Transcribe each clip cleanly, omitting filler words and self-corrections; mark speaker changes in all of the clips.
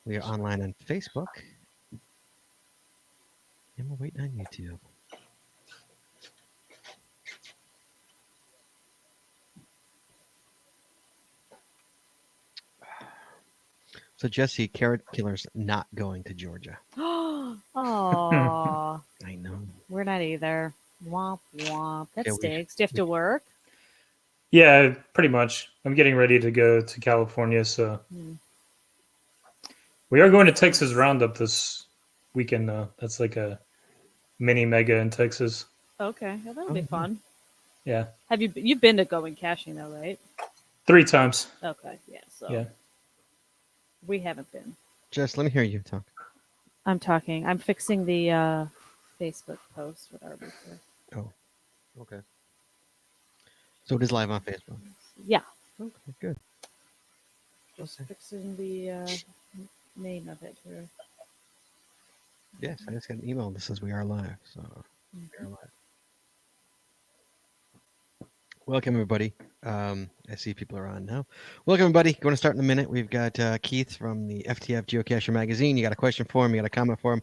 Speaker 1: We are online on Facebook. And we're waiting on YouTube. So, Jesse, Carrot Killer's not going to Georgia.
Speaker 2: Aw.
Speaker 1: I know.
Speaker 2: We're not either. Womp womp. That
Speaker 1: Yeah,
Speaker 2: stinks. Do you have to work?
Speaker 3: Yeah, pretty much. I'm getting ready to go to California, so we are going to Texas Roundup this weekend. That's like a mini mega in Texas.
Speaker 2: Okay, well, that'll be fun.
Speaker 3: Yeah.
Speaker 2: Have you've been to going caching though, right?
Speaker 3: 3 times.
Speaker 2: Okay, yeah. So
Speaker 3: Yeah.
Speaker 2: we haven't been.
Speaker 1: Jess, let me hear you talk.
Speaker 2: I'm talking. I'm fixing the Facebook post with our weekly.
Speaker 1: Oh, okay. So it is live on Facebook.
Speaker 2: Yeah.
Speaker 1: Okay, good.
Speaker 2: Just fixing the name of it here.
Speaker 1: Yes, I just got an email that says we are live. So we are live. Welcome, everybody. I see people are on now. Welcome, everybody. Going to start in a minute. We've got Keith from the FTF Geocacher Magazine. You got a question for him? You got a comment for him?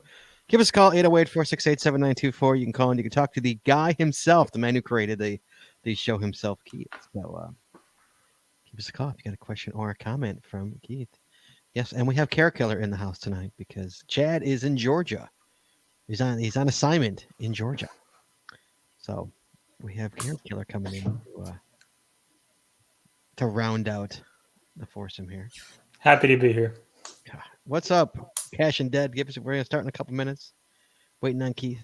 Speaker 1: Give us a call, 808-468-7924. You can call and you can talk to the guy himself, the man who created the show himself, Keith. So give us a call if you got a question or a comment from Keith. Yes, and we have Carrot Killer in the house tonight because Chad is in Georgia. He's on assignment in Georgia. So we have Carrot Killer coming in to round out the foursome here.
Speaker 3: Happy to be here.
Speaker 1: What's up, Cash and Dead? We're going to start in a couple minutes. Waiting on Keith.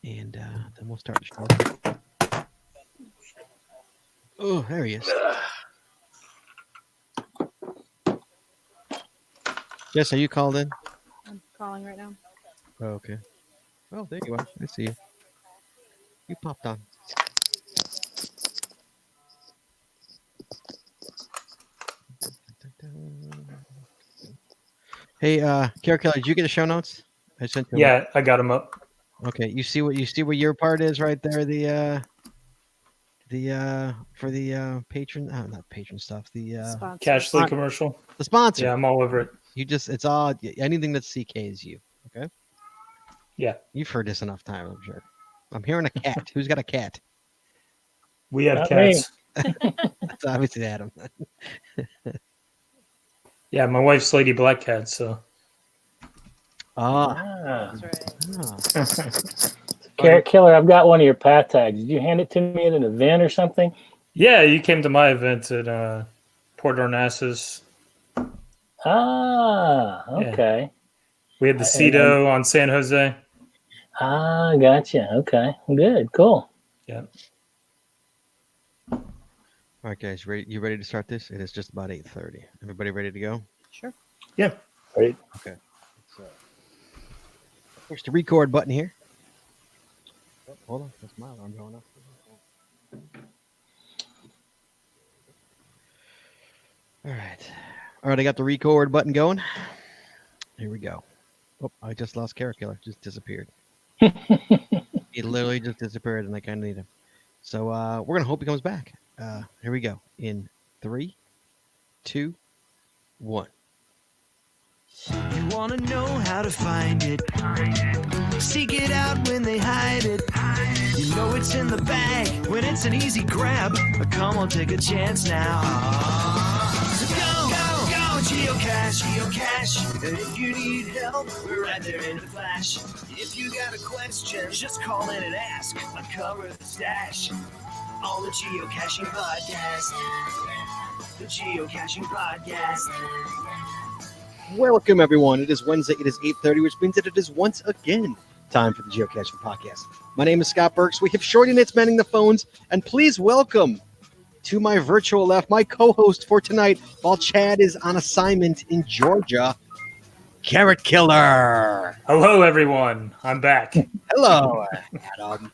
Speaker 1: And then we'll start the show. Oh, there he is. Jess, are you called in?
Speaker 2: I'm calling right now.
Speaker 1: Oh, okay. Oh, there you are. I see you. You popped on. Hey, Carrot Killer, did you get the show notes? I sent you.
Speaker 3: Yeah, I got them up.
Speaker 1: Okay, you see what your part is right there. For the patron, not patron stuff. The
Speaker 2: Sponsor.
Speaker 3: Cashly commercial.
Speaker 1: The sponsor.
Speaker 3: Yeah, I'm all over it.
Speaker 1: It's all anything that CK is you. Okay.
Speaker 3: Yeah.
Speaker 1: You've heard this enough times, I'm sure. I'm hearing a cat. Who's got a cat?
Speaker 3: We have
Speaker 4: Not
Speaker 3: cats.
Speaker 1: That's obviously Adam.
Speaker 3: Yeah, my wife's Lady Black Cat, so.
Speaker 4: Ah.
Speaker 2: That's right.
Speaker 4: Carrot Killer, I've got one of your pat tags. Did you hand it to me at an event or something?
Speaker 3: Yeah, you came to my event at Port Ornasus.
Speaker 4: Ah, okay.
Speaker 3: We had the Cedo on San Jose.
Speaker 4: Ah, gotcha. Okay, good, cool.
Speaker 3: Yeah.
Speaker 1: All right, guys, you ready to start this? It is just about 8:30. Everybody ready to go?
Speaker 2: Sure.
Speaker 3: Yeah.
Speaker 4: Great.
Speaker 1: Okay. Let's push the record button here. Oh, hold on, that's my alarm going off. All right, I got the record button going. Here we go. Oh, I just lost Carrot Killer. Just disappeared. He literally just disappeared, and I kind of need him. So we're gonna hope he comes back. Here we go. In 3, 2, 1.
Speaker 5: You wanna know how to find it. Seek it out when they hide it. You know it's in the bag when it's an easy grab. But come on, take a chance now. So go, geocache. And if you need help, we're right there in a flash. If you got a question, just call in and ask. Uncover the stash on the Geocaching Podcast. The Geocaching Podcast.
Speaker 1: Welcome, everyone. It is Wednesday. It is 8:30, which means that it is once again time for the Geocaching Podcast. My name is Scott Burks. We have Shorty Nits manning the phones, and please welcome to my virtual left, my co-host for tonight, while Chad is on assignment in Georgia, Carrot Killer.
Speaker 3: Hello, everyone. I'm back.
Speaker 1: Hello, Adam.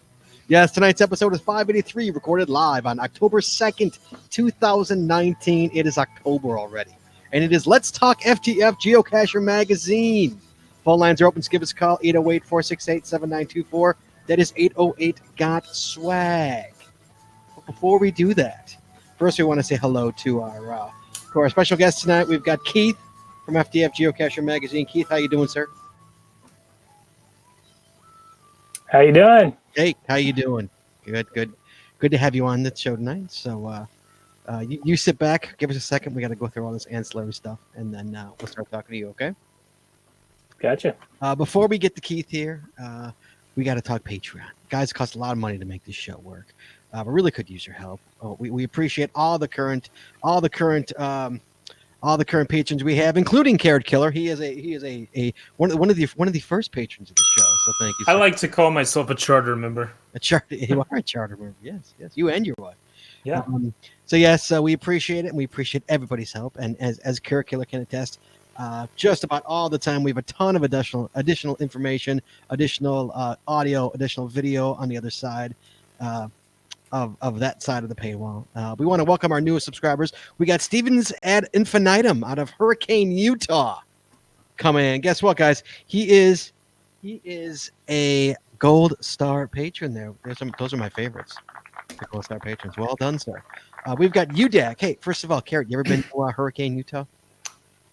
Speaker 1: Yes, tonight's episode is 583, recorded live on October 2nd, 2019. It is October already. And it is Let's Talk FTF Geocacher Magazine. Phone lines are open. So give us a call, 808-468-7924. That is 808-GOT-SWAG. But before we do that, first we want to say hello to our For our special guest tonight, we've got Keith from FTF Geocacher Magazine. Keith, how you doing, sir?
Speaker 4: How you doing?
Speaker 1: Hey, how you doing? Good to have you on the show tonight. So you sit back, give us a second. We got to go through all this ancillary stuff, and then we'll start talking to you, okay?
Speaker 4: Gotcha.
Speaker 1: Before we get to Keith here, we got to talk Patreon. Guys, it costs a lot of money to make this show work. We really could use your help. We appreciate all the current patrons we have, including Carrot Killer. He is one of the first patrons of the show. So thank you.
Speaker 3: I like to call myself a charter member.
Speaker 1: You are a charter member. Yes. You and your wife.
Speaker 3: Yeah.
Speaker 1: So yes, we appreciate it, and we appreciate everybody's help. And as Carrot Killer can attest, just about all the time we have a ton of additional information, additional audio, additional video on the other side of that side of the paywall. We want to welcome our newest subscribers. We got Stevens ad infinitum out of Hurricane, Utah, coming in. Guess what, guys? He is a gold star patron there. Those are my favorites. The gold star patrons. Well done, sir. We've got UDAC. Hey, first of all, Carrot, you ever been to Hurricane, Utah?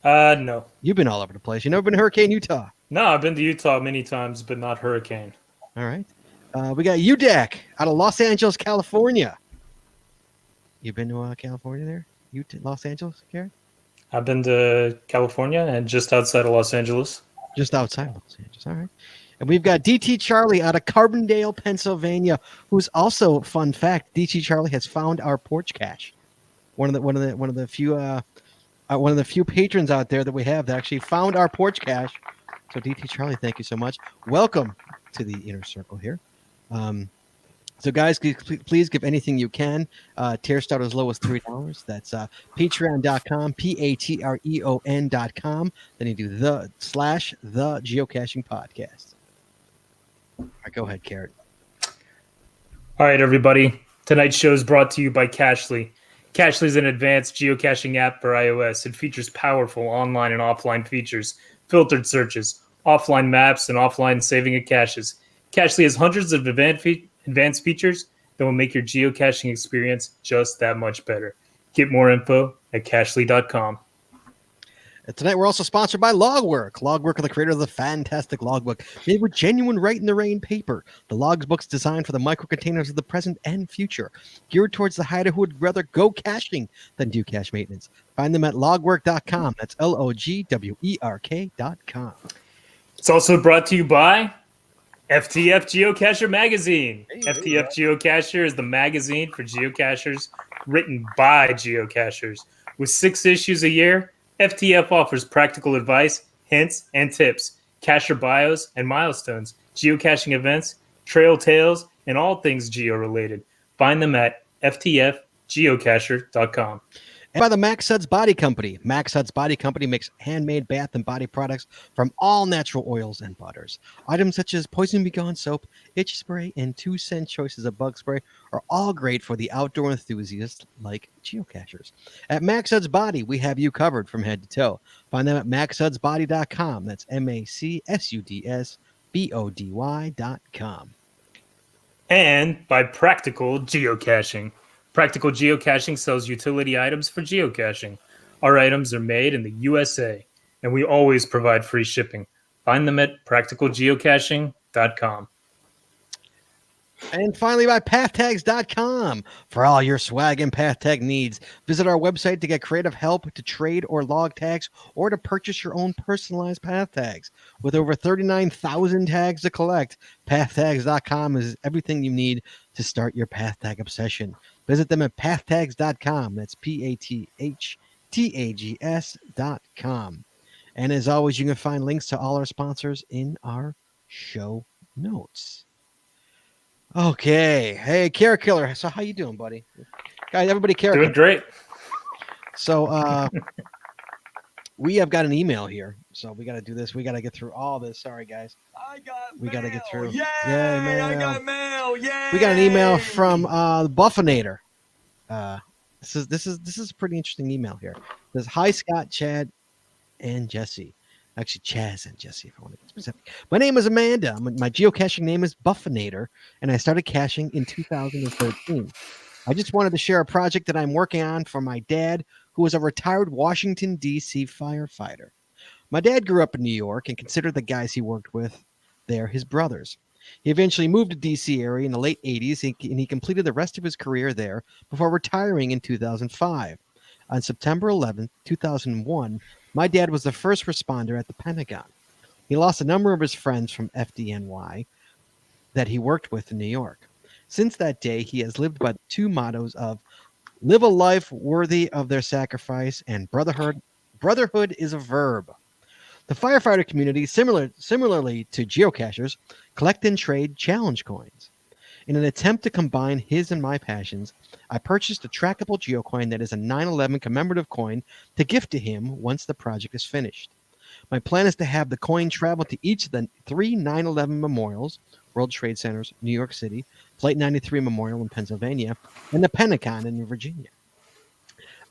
Speaker 3: No.
Speaker 1: You've been all over the place. You never been to Hurricane, Utah?
Speaker 3: No, I've been to Utah many times, but not Hurricane.
Speaker 1: All right. We got UDAC out of Los Angeles, California. You been to California there? Los Angeles, Carrot?
Speaker 3: I've been to California and just outside of Los Angeles.
Speaker 1: Just outside Los Angeles. All right. And we've got DT Charlie out of Carbondale, Pennsylvania, who's also, fun fact, DT Charlie has found our porch cache. One of the few patrons out there that we have that actually found our porch cache. So DT Charlie, thank you so much. Welcome to the inner circle here. So guys, please give anything you can. Tier start as low as $3. That's patreon.com, patreon.com. Then you do the Geocaching Podcast. All right, go ahead, Carrot.
Speaker 3: All right, everybody. Tonight's show is brought to you by Cachly. Cachly is an advanced geocaching app for iOS. It features powerful online and offline features, filtered searches, offline maps, and offline saving of caches. Cachly has hundreds of advanced features that will make your geocaching experience just that much better. Get more info at cachly.com.
Speaker 1: Tonight, we're also sponsored by Logwork. Logwork are the creator of the fantastic logbook made with genuine write-in-the-rain paper. The logbook's designed for the micro-containers of the present and future, geared towards the hider who would rather go caching than do cache maintenance. Find them at logwork.com. That's LOGWERK.com.
Speaker 3: It's also brought to you by FTF Geocacher Magazine.
Speaker 1: Hey,
Speaker 3: FTF Geocacher is the magazine for geocachers written by geocachers. With 6 issues a year, FTF offers practical advice, hints, and tips, cacher bios and milestones, geocaching events, trail tales, and all things geo-related. Find them at ftfgeocacher.com.
Speaker 1: And by the Max Suds Body Company. Max Suds Body Company makes handmade bath and body products from all natural oils and butters. Items such as Poison Be Gone soap, itch spray, and 2-cent choices of bug spray are all great for the outdoor enthusiasts like geocachers. At Max Suds Body, we have you covered from head to toe. Find them at maxsudsbody.com. That's MACSUDSBODY.com.
Speaker 3: And by Practical Geocaching. Practical Geocaching sells utility items for geocaching. Our items are made in the USA, and we always provide free shipping. Find them at practicalgeocaching.com.
Speaker 1: And finally, by pathtags.com. For all your swag and path tag needs, visit our website to get creative help to trade or log tags or to purchase your own personalized path tags. With over 39,000 tags to collect, pathtags.com is everything you need to start your path tag obsession. Visit them at pathtags.com. That's pathtags.com. And as always, you can find links to all our sponsors in our show notes. Okay. Hey, Carrot Killer. So how you doing, buddy? Guys, everybody, Carrot
Speaker 3: Doing great.
Speaker 1: So we have got an email here. So we got to do this. We got to get through all this. Sorry, guys. We got to get through.
Speaker 5: Yay!
Speaker 1: Mail.
Speaker 5: I got mail. Yay!
Speaker 1: We got an email from Buffinator. This is a pretty interesting email here. It says, "Hi, Scott, Chad, and Jesse." Actually, Chaz and Jesse, if I want to get specific. My name is Amanda. My geocaching name is Buffinator, and I started caching in 2013. I just wanted to share a project that I'm working on for my dad, who was a retired Washington, D.C. firefighter. My dad grew up in New York and considered the guys he worked with there his brothers. He eventually moved to D.C. area in the late 80s, and he completed the rest of his career there before retiring in 2005. On September 11th, 2001, my dad was the first responder at the Pentagon. He lost a number of his friends from FDNY that he worked with in New York. Since that day, he has lived by the two mottos of live a life worthy of their sacrifice and brotherhood is a verb. The firefighter community, similarly to geocachers, collect and trade challenge coins. In an attempt to combine his and my passions, I purchased a trackable geocoin that is a 9/11 commemorative coin to gift to him once the project is finished. My plan is to have the coin travel to each of the 3 9/11 memorials, World Trade Centers, New York City, Flight 93 Memorial in Pennsylvania, and the Pentagon in Virginia.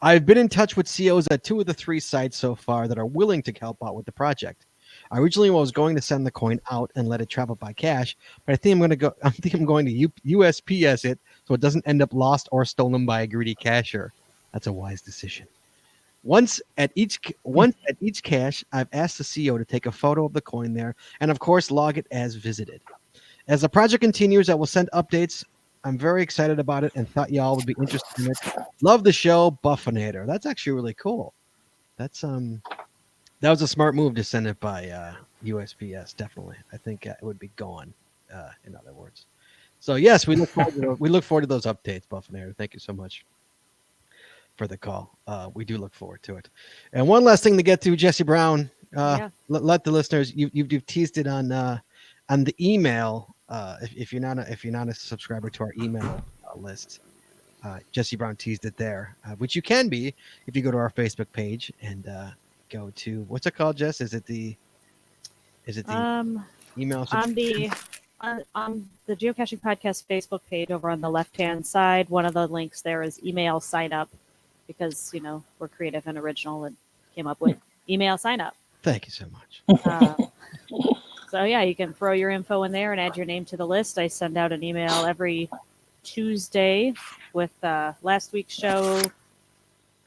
Speaker 1: I've been in touch with COs at 2 of the 3 sites so far that are willing to help out with the project. I originally was going to send the coin out and let it travel by cash, but I think I'm going to USPS it so it doesn't end up lost or stolen by a greedy cashier. That's a wise decision. Once at each cache, I've asked the CO to take a photo of the coin there and of course log it as visited. As the project continues, I will send updates. I'm very excited about it and thought y'all would be interested in it. Love the show, Buffinator. That's actually really cool. That's that was a smart move to send it by USPS. Definitely, I think it would be gone. In other words, so yes, we look forward to those updates, Buffinator. Thank you so much for the call. We do look forward to it. And one last thing to get to, Jesse Brown. Let the listeners you've teased it on the email. If you're not a subscriber to our email list, Jesse Brown teased it there, which you can be if you go to our Facebook page and go to what's it called, Jess? Is it the email
Speaker 2: on the Geocaching Podcast Facebook page over on the left-hand side? One of the links there is email sign up, because we're creative and original and came up with email sign up.
Speaker 1: Thank you so much.
Speaker 2: So yeah, you can throw your info in there and add your name to the list. I send out an email every Tuesday with last week's show,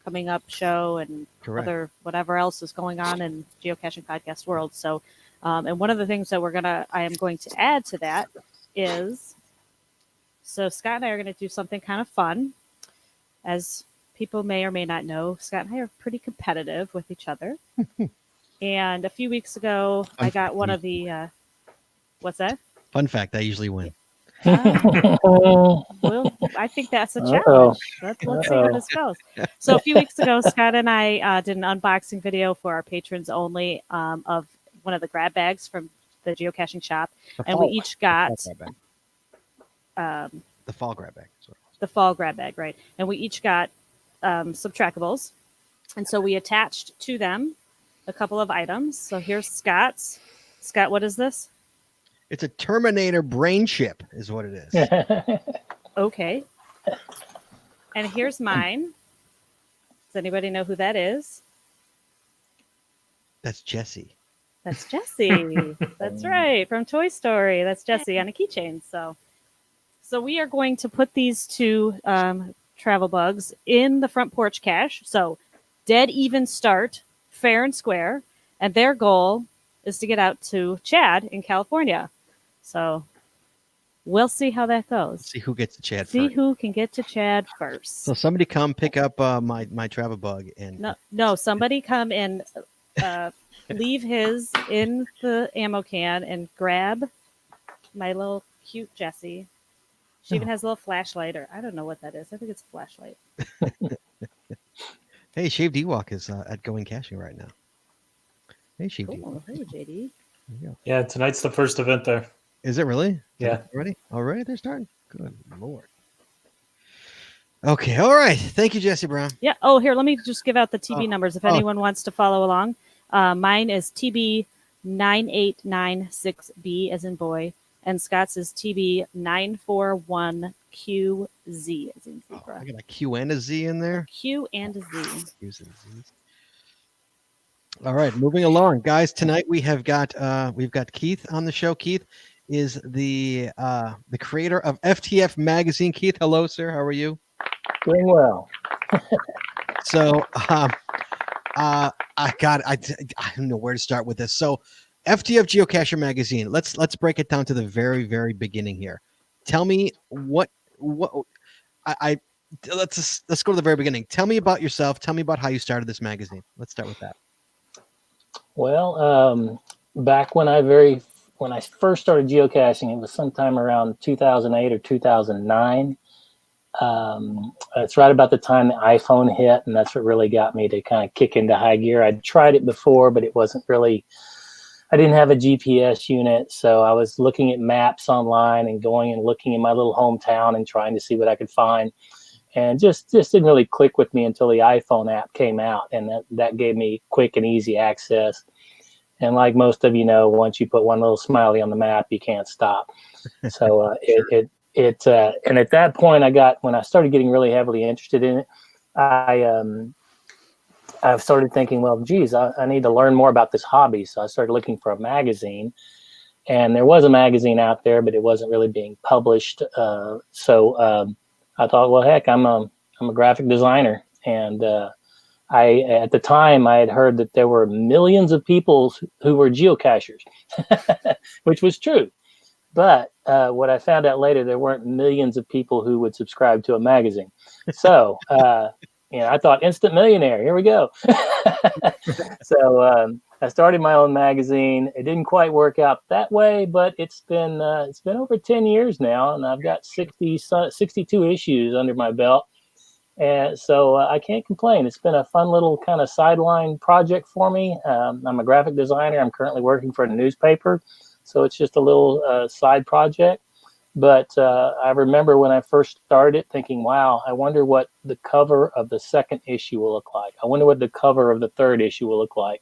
Speaker 2: coming up show, and
Speaker 1: Correct.
Speaker 2: whatever else is going on in Geocaching Podcast world. So, and one of the things that I am going to add to that is, so Scott and I are going to do something kind of fun. As people may or may not know, Scott and I are pretty competitive with each other. And a few weeks ago, I got one of the, what's that?
Speaker 1: Fun fact, I usually win.
Speaker 2: Well, I think that's a challenge. Let's see how this goes. So a few weeks ago, Scott and I did an unboxing video for our patrons only of one of the grab bags from the geocaching shop. And we each got
Speaker 1: the fall grab bag.
Speaker 2: The fall grab bag, right? And we each got some trackables. And so we attached to them a couple of items. So here's Scott's. Scott, what is this?
Speaker 1: It's a Terminator brain chip, is what it is.
Speaker 2: Okay. And here's mine. Does anybody know who that is?
Speaker 1: That's Jesse.
Speaker 2: That's Jesse. That's right. From Toy Story. That's Jesse on a keychain. So we are going to put these two travel bugs in the front porch cache. So dead even start, fair and square. And their goal is to get out to Chad in California. So we'll see how that goes.
Speaker 1: See who gets to Chad
Speaker 2: See
Speaker 1: first.
Speaker 2: who can get to Chad first.
Speaker 1: So somebody come pick up my travel bug and
Speaker 2: No, somebody come and leave his in the ammo can and grab my little cute Jessie. She even has a little flashlight, or I don't know what that is. I think it's a flashlight.
Speaker 1: Hey, Shaved Ewok is at Going Caching right now. Hey, Shaved
Speaker 2: Cool.
Speaker 1: Ewok.
Speaker 2: Hey, JD.
Speaker 1: There you go.
Speaker 3: Yeah, tonight's the first event there.
Speaker 1: Is it really?
Speaker 3: Yeah.
Speaker 1: Already they're starting? Good Lord. Okay, all right. Thank you, Jesse Brown.
Speaker 2: Yeah. Oh, here, let me just give out the TB numbers if anyone wants to follow along. Mine is TB9896B as in boy, and Scott's is TB941QZ as in zebra.
Speaker 1: I got a Q and a Z in there.
Speaker 2: Q and a Z.
Speaker 1: Q's and Z's. All right, moving along, guys. Tonight we've got Keith on the show. Keith is the creator of FTF Magazine. Keith, hello, sir. How are you?
Speaker 4: Doing well.
Speaker 1: So, I don't know where to start with this. So, FTF Geocacher Magazine. Let's break it down to the very, very beginning here. Tell me what let's go to the very beginning. Tell me about yourself. Tell me about how you started this magazine. Let's start with that.
Speaker 4: Well, back when I first started geocaching, it was sometime around 2008 or 2009. It's right about the time the iPhone hit, and that's what really got me to kind of kick into high gear. I'd tried it before, but it wasn't really, I didn't have a GPS unit, so I was looking at maps online and going and looking in my little hometown and trying to see what I could find. And just didn't really click with me until the iPhone app came out, and that gave me quick and easy access. And like most of you know, once you put one little smiley on the map, you can't stop. So and at that point, when I started getting really heavily interested in it, I've started thinking, well, geez, I need to learn more about this hobby. So I started looking for a magazine, and there was a magazine out there, but it wasn't really being published. So I thought, well, heck, I'm a graphic designer, and at the time I had heard that there were millions of people who were geocachers, which was true. But what I found out later, there weren't millions of people who would subscribe to a magazine. So, I thought instant millionaire, here we go. So I started my own magazine. It didn't quite work out that way, but it's been over 10 years now, and I've got 62 issues under my belt. And so I can't complain. It's been a fun little kind of sideline project for me. I'm a graphic designer. I'm currently working for a newspaper. So it's just a little side project. But I remember when I first started thinking, wow, I wonder what the cover of the second issue will look like. I wonder what the cover of the third issue will look like.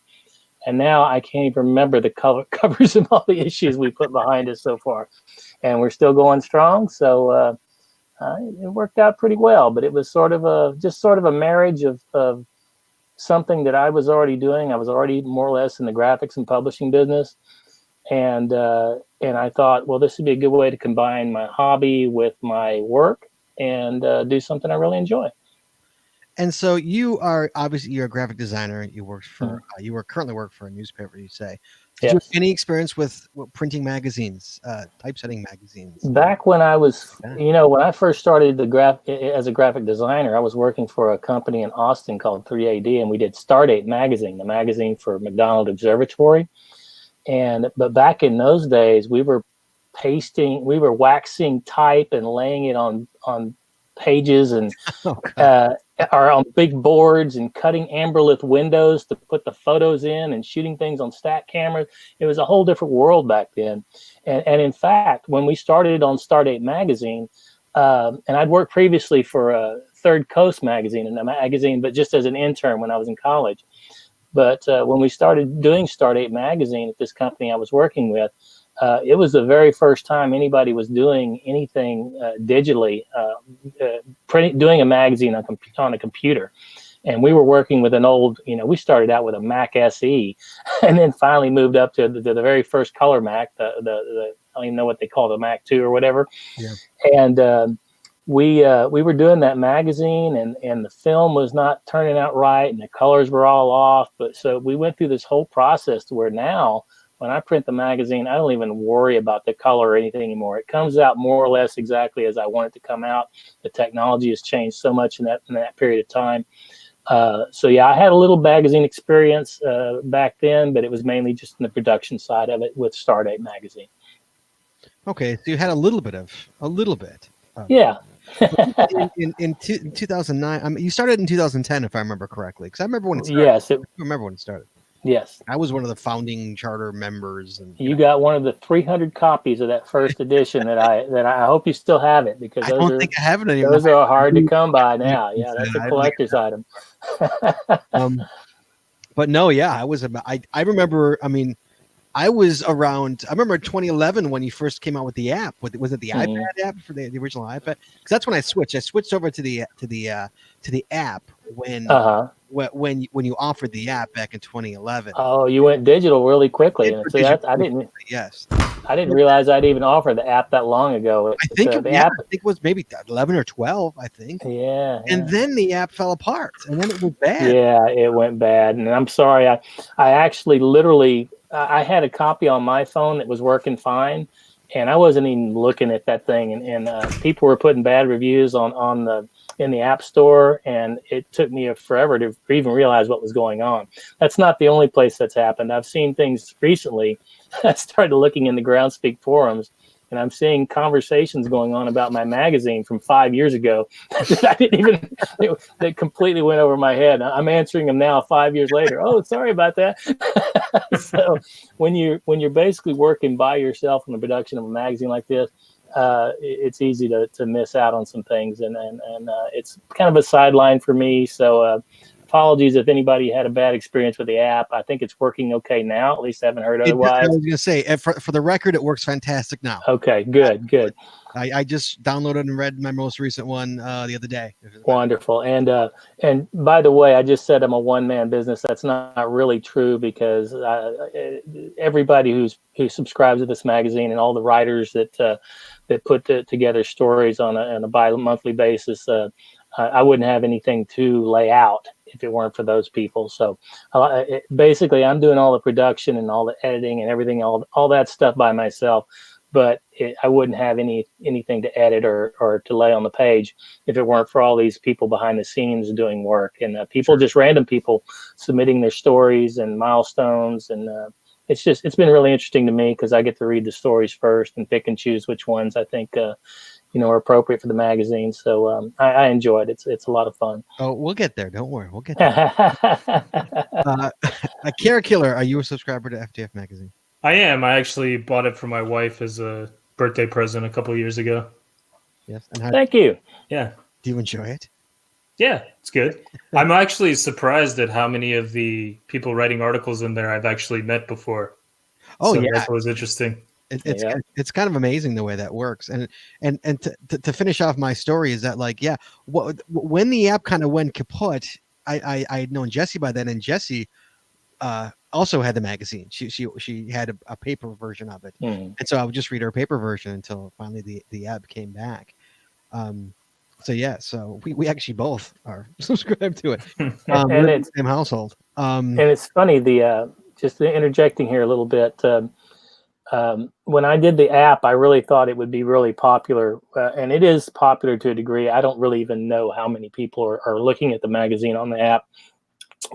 Speaker 4: And now I can't even remember the covers of all the issues we put behind us so far. And we're still going strong. So it worked out pretty well. But it was sort of a marriage of something that I was already doing. I was already more or less in the graphics and publishing business. And I thought, well, this would be a good way to combine my hobby with my work and do something I really enjoy.
Speaker 1: And so you're a graphic designer. You currently work for a newspaper, you say. Did you have any experience with printing magazines, typesetting magazines? Back
Speaker 4: when I was, when I first started as a graphic designer, I was working for a company in Austin called 3AD, and we did Stardate magazine, the magazine for McDonald Observatory. But back in those days, we were waxing type and laying it on pages and or on big boards and cutting amberlith windows to put the photos in and shooting things on stack cameras. It was a whole different world back then. And in fact, when we started on Stardate magazine, and I'd worked previously for a Third Coast magazine, but just as an intern when I was in college. But when we started doing Stardate magazine at this company I was working with, it was the very first time anybody was doing anything digitally, doing a magazine on a computer. And we were working with an old, we started out with a Mac SE and then finally moved up to the very first color Mac, the I don't even know what they call the Mac 2 or whatever. Yeah. And we were doing that magazine and the film was not turning out right and the colors were all off. But so we went through this whole process to where now when I print the magazine, I don't even worry about the color or anything anymore. It comes out more or less exactly as I want it to come out. The technology has changed so much in that period of time. So yeah, I had a little magazine experience back then, but it was mainly just in the production side of it with Stardate magazine.
Speaker 1: Okay, so you had a little bit.
Speaker 4: Yeah.
Speaker 1: in 2009, I mean, you started in 2010, if I remember correctly, because I remember when it started.
Speaker 4: Yes,
Speaker 1: I remember when it started.
Speaker 4: Yes,
Speaker 1: I was one of the founding charter members, and
Speaker 4: you got one of the 300 copies of that first edition that I hope you still have it because
Speaker 1: I don't think I have it anymore.
Speaker 4: Those are hard to come by now. Yeah, that's a collector's item.
Speaker 1: But no, yeah, I remember. I mean, I was around. I remember 2011 when you first came out with the app. Was it the iPad app for the original iPad? Because that's when I switched. I switched over to the app when you offered the app back in 2011.
Speaker 4: Oh, you went digital really quickly. And so I didn't.
Speaker 1: Yes.
Speaker 4: I didn't realize I'd even offer the app that long ago.
Speaker 1: I think
Speaker 4: The
Speaker 1: I
Speaker 4: app.
Speaker 1: think it was maybe 11 or 12, I think.
Speaker 4: Yeah.
Speaker 1: And then the app fell apart, and then it was bad.
Speaker 4: Yeah, it went bad, and I'm sorry. I actually literally I had a copy on my phone that was working fine, and I wasn't even looking at that thing. And people were putting bad reviews in the App Store, and it took me forever to even realize what was going on. That's not the only place that's happened. I've seen things recently. I started looking in the Groundspeak forums, and I'm seeing conversations going on about my magazine from 5 years ago that I didn't even, that completely went over my head. I'm answering them now 5 years later. Oh, sorry about that. So when you're basically working by yourself in the production of a magazine like this, it's easy to miss out on some things, and it's kind of a sideline for me. So apologies if anybody had a bad experience with the app. I think it's working okay now. At least I haven't heard otherwise.
Speaker 1: I was going to say, for the record, it works fantastic now.
Speaker 4: Okay, good.
Speaker 1: I just downloaded and read my most recent one the other day.
Speaker 4: Wonderful. And by the way, I just said I'm a one-man business. That's not really true, because everybody who subscribes to this magazine and all the writers that put together stories on a bi-monthly basis, I wouldn't have anything to lay out if it weren't for those people. So basically, I'm doing all the production and all the editing and everything, all that stuff by myself. But I wouldn't have anything to edit or to lay on the page if it weren't for all these people behind the scenes doing work, and people, just random people submitting their stories and milestones. And it's been really interesting to me, because I get to read the stories first and pick and choose which ones I think are appropriate for the magazine. So I enjoy it. It's a lot of fun.
Speaker 1: Oh, we'll get there. Don't worry. We'll get there. Kara Killer, are you a subscriber to FTF Magazine?
Speaker 3: I am. I actually bought it for my wife as a birthday present a couple of years ago.
Speaker 1: Yes. And
Speaker 4: Thank you.
Speaker 3: Yeah.
Speaker 1: Do you enjoy it?
Speaker 3: Yeah, it's good. I'm actually surprised at how many of the people writing articles in there I've actually met before.
Speaker 1: Oh,
Speaker 3: so
Speaker 1: yeah.
Speaker 3: That was interesting.
Speaker 1: It's kind of amazing the way that works. And to finish off my story is that, like, yeah, when the app kind of went kaput, I had known Jessie by then, and Jessie also had the magazine. She had a paper version of it, and so I would just read her paper version until finally the app came back. So we actually both are subscribed to it.
Speaker 4: And it's
Speaker 1: the same household.
Speaker 4: And it's funny, just interjecting here a little bit. When I did the app, I really thought it would be really popular, and it is popular to a degree. I don't really even know how many people are looking at the magazine on the app,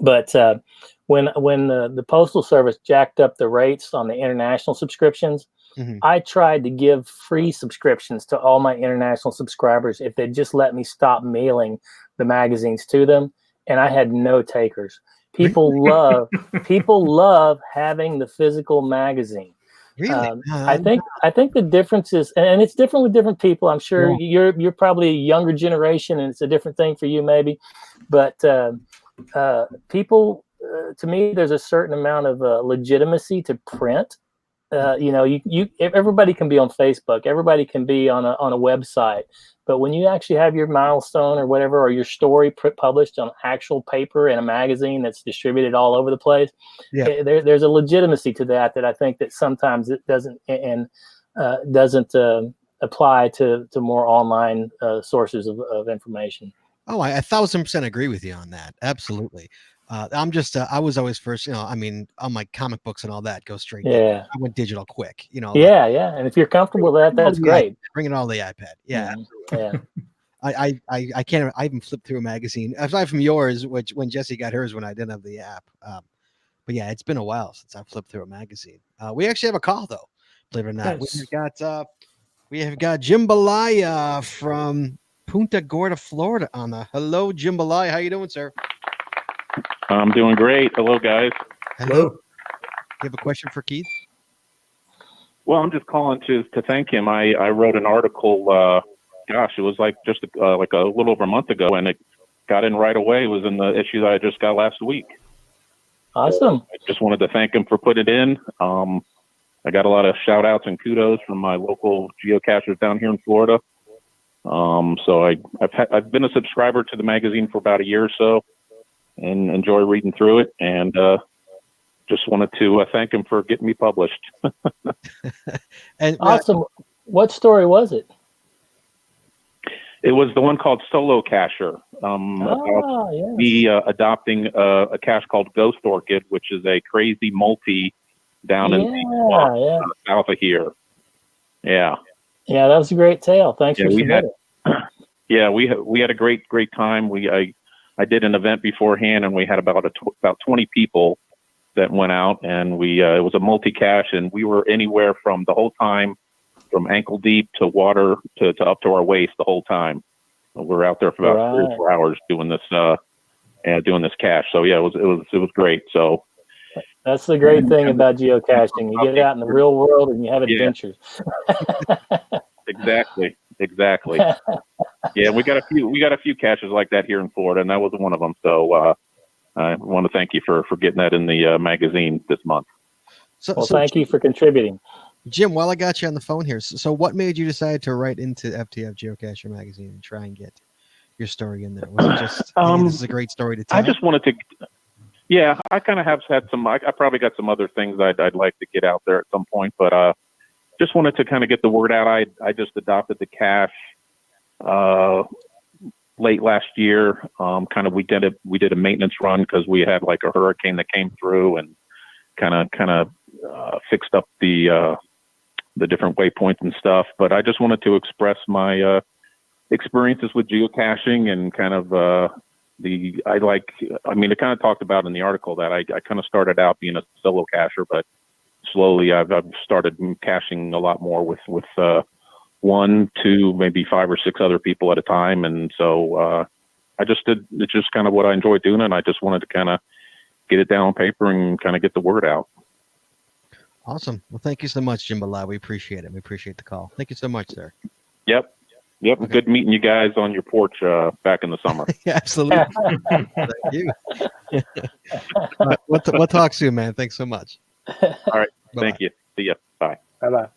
Speaker 4: but when the Postal Service jacked up the rates on the international subscriptions, I tried to give free subscriptions to all my international subscribers if they'd just let me stop mailing the magazines to them, and I had no takers. People love having the physical magazine.
Speaker 1: Really?
Speaker 4: I think the difference is, and it's different with different people. I'm sure you're probably a younger generation, and it's a different thing for you maybe, but people, to me, there's a certain amount of legitimacy to print. Everybody can be on Facebook, everybody can be on a website, but when you actually have your milestone or whatever, or your story published on actual paper in a magazine that's distributed all over the place, there's a legitimacy to that I think that sometimes it doesn't apply to more online sources of information.
Speaker 1: Oh, I 1,000% agree with you on that. Absolutely. I'm just, I was always first, on my comic books and all that, go straight.
Speaker 4: Yeah.
Speaker 1: I went digital quick,
Speaker 4: Yeah. And if you're comfortable with that, that's great.
Speaker 1: Bring it all to the iPad. Yeah.
Speaker 4: Yeah.
Speaker 1: I can't, I even flipped through a magazine aside from yours, which when Jessie got hers, when I didn't have the app. But yeah, it's been a while since I flipped through a magazine. We actually have a call though, believe it or not.
Speaker 3: Nice.
Speaker 1: We have got Jambalaya from Punta Gorda, Florida on the hello, Jambalaya. How you doing, sir?
Speaker 6: I'm doing great. Hello, guys.
Speaker 1: Hello. You have a question for Keith?
Speaker 6: Well, I'm just calling to thank him. I wrote an article, it was like just like a little over a month ago, and it got in right away. It was in the issue that I just got last week.
Speaker 4: Awesome.
Speaker 6: I just wanted to thank him for putting it in. I got a lot of shout outs and kudos from my local geocachers down here in Florida. So I've been a subscriber to the magazine for about a year or so, and enjoy reading through it, and just wanted to thank him for getting me published.
Speaker 1: And
Speaker 4: Awesome. What story was it?
Speaker 6: It was the one called Solo Cacher. About
Speaker 4: Yes.
Speaker 6: me adopting a cache called Ghost Orchid, which is a crazy multi down in south of here. Yeah.
Speaker 4: Yeah, that was a great tale. Thanks for submitting.
Speaker 6: We had a great time. I did an event beforehand, and we had about 20 people that went out, and it was a multi cache, and we were anywhere from the whole time from ankle deep to water to up to our waist the whole time. We were out there for about 3 or 4 hours doing this cache. So yeah, it was great. So
Speaker 4: that's the great thing about geocaching. You get out in the real world and you have adventures.
Speaker 6: Exactly. Yeah, we got a few caches like that here in Florida, and that was one of them. So I want to thank you for getting that in the magazine this month.
Speaker 1: So
Speaker 4: thank you for contributing.
Speaker 1: Jim, while I got you on the phone here, so what made you decide to write into FTF Geocacher Magazine and try and get your story in there? Was it just, hey, this is a great story to tell?
Speaker 6: I just wanted to, yeah, I kind of have had some, I probably got some other things I'd like to get out there at some point, but just wanted to kind of get the word out. I just adopted the cache late last year. We did a maintenance run because we had like a hurricane that came through and kind of fixed up the different waypoints and stuff. But I just wanted to express my experiences with geocaching and kind of it kind of talked about in the article that I kind of started out being a solo cacher, but slowly I've started caching a lot more with 1, 2, maybe 5 or 6 other people at a time. And so it's just kind of what I enjoy doing. And I just wanted to kind of get it down on paper and kind of get the word out.
Speaker 1: Awesome. Well, thank you so much, Jim Bala. We appreciate it. We appreciate the call. Thank you so much, sir.
Speaker 6: Yep. Okay. Good meeting you guys on your porch back in the summer.
Speaker 1: Yeah, absolutely. Thank you. We'll talk soon, man. Thanks so much.
Speaker 6: All right.
Speaker 1: Bye-bye.
Speaker 6: Thank you. See ya. Bye.
Speaker 4: Bye-bye.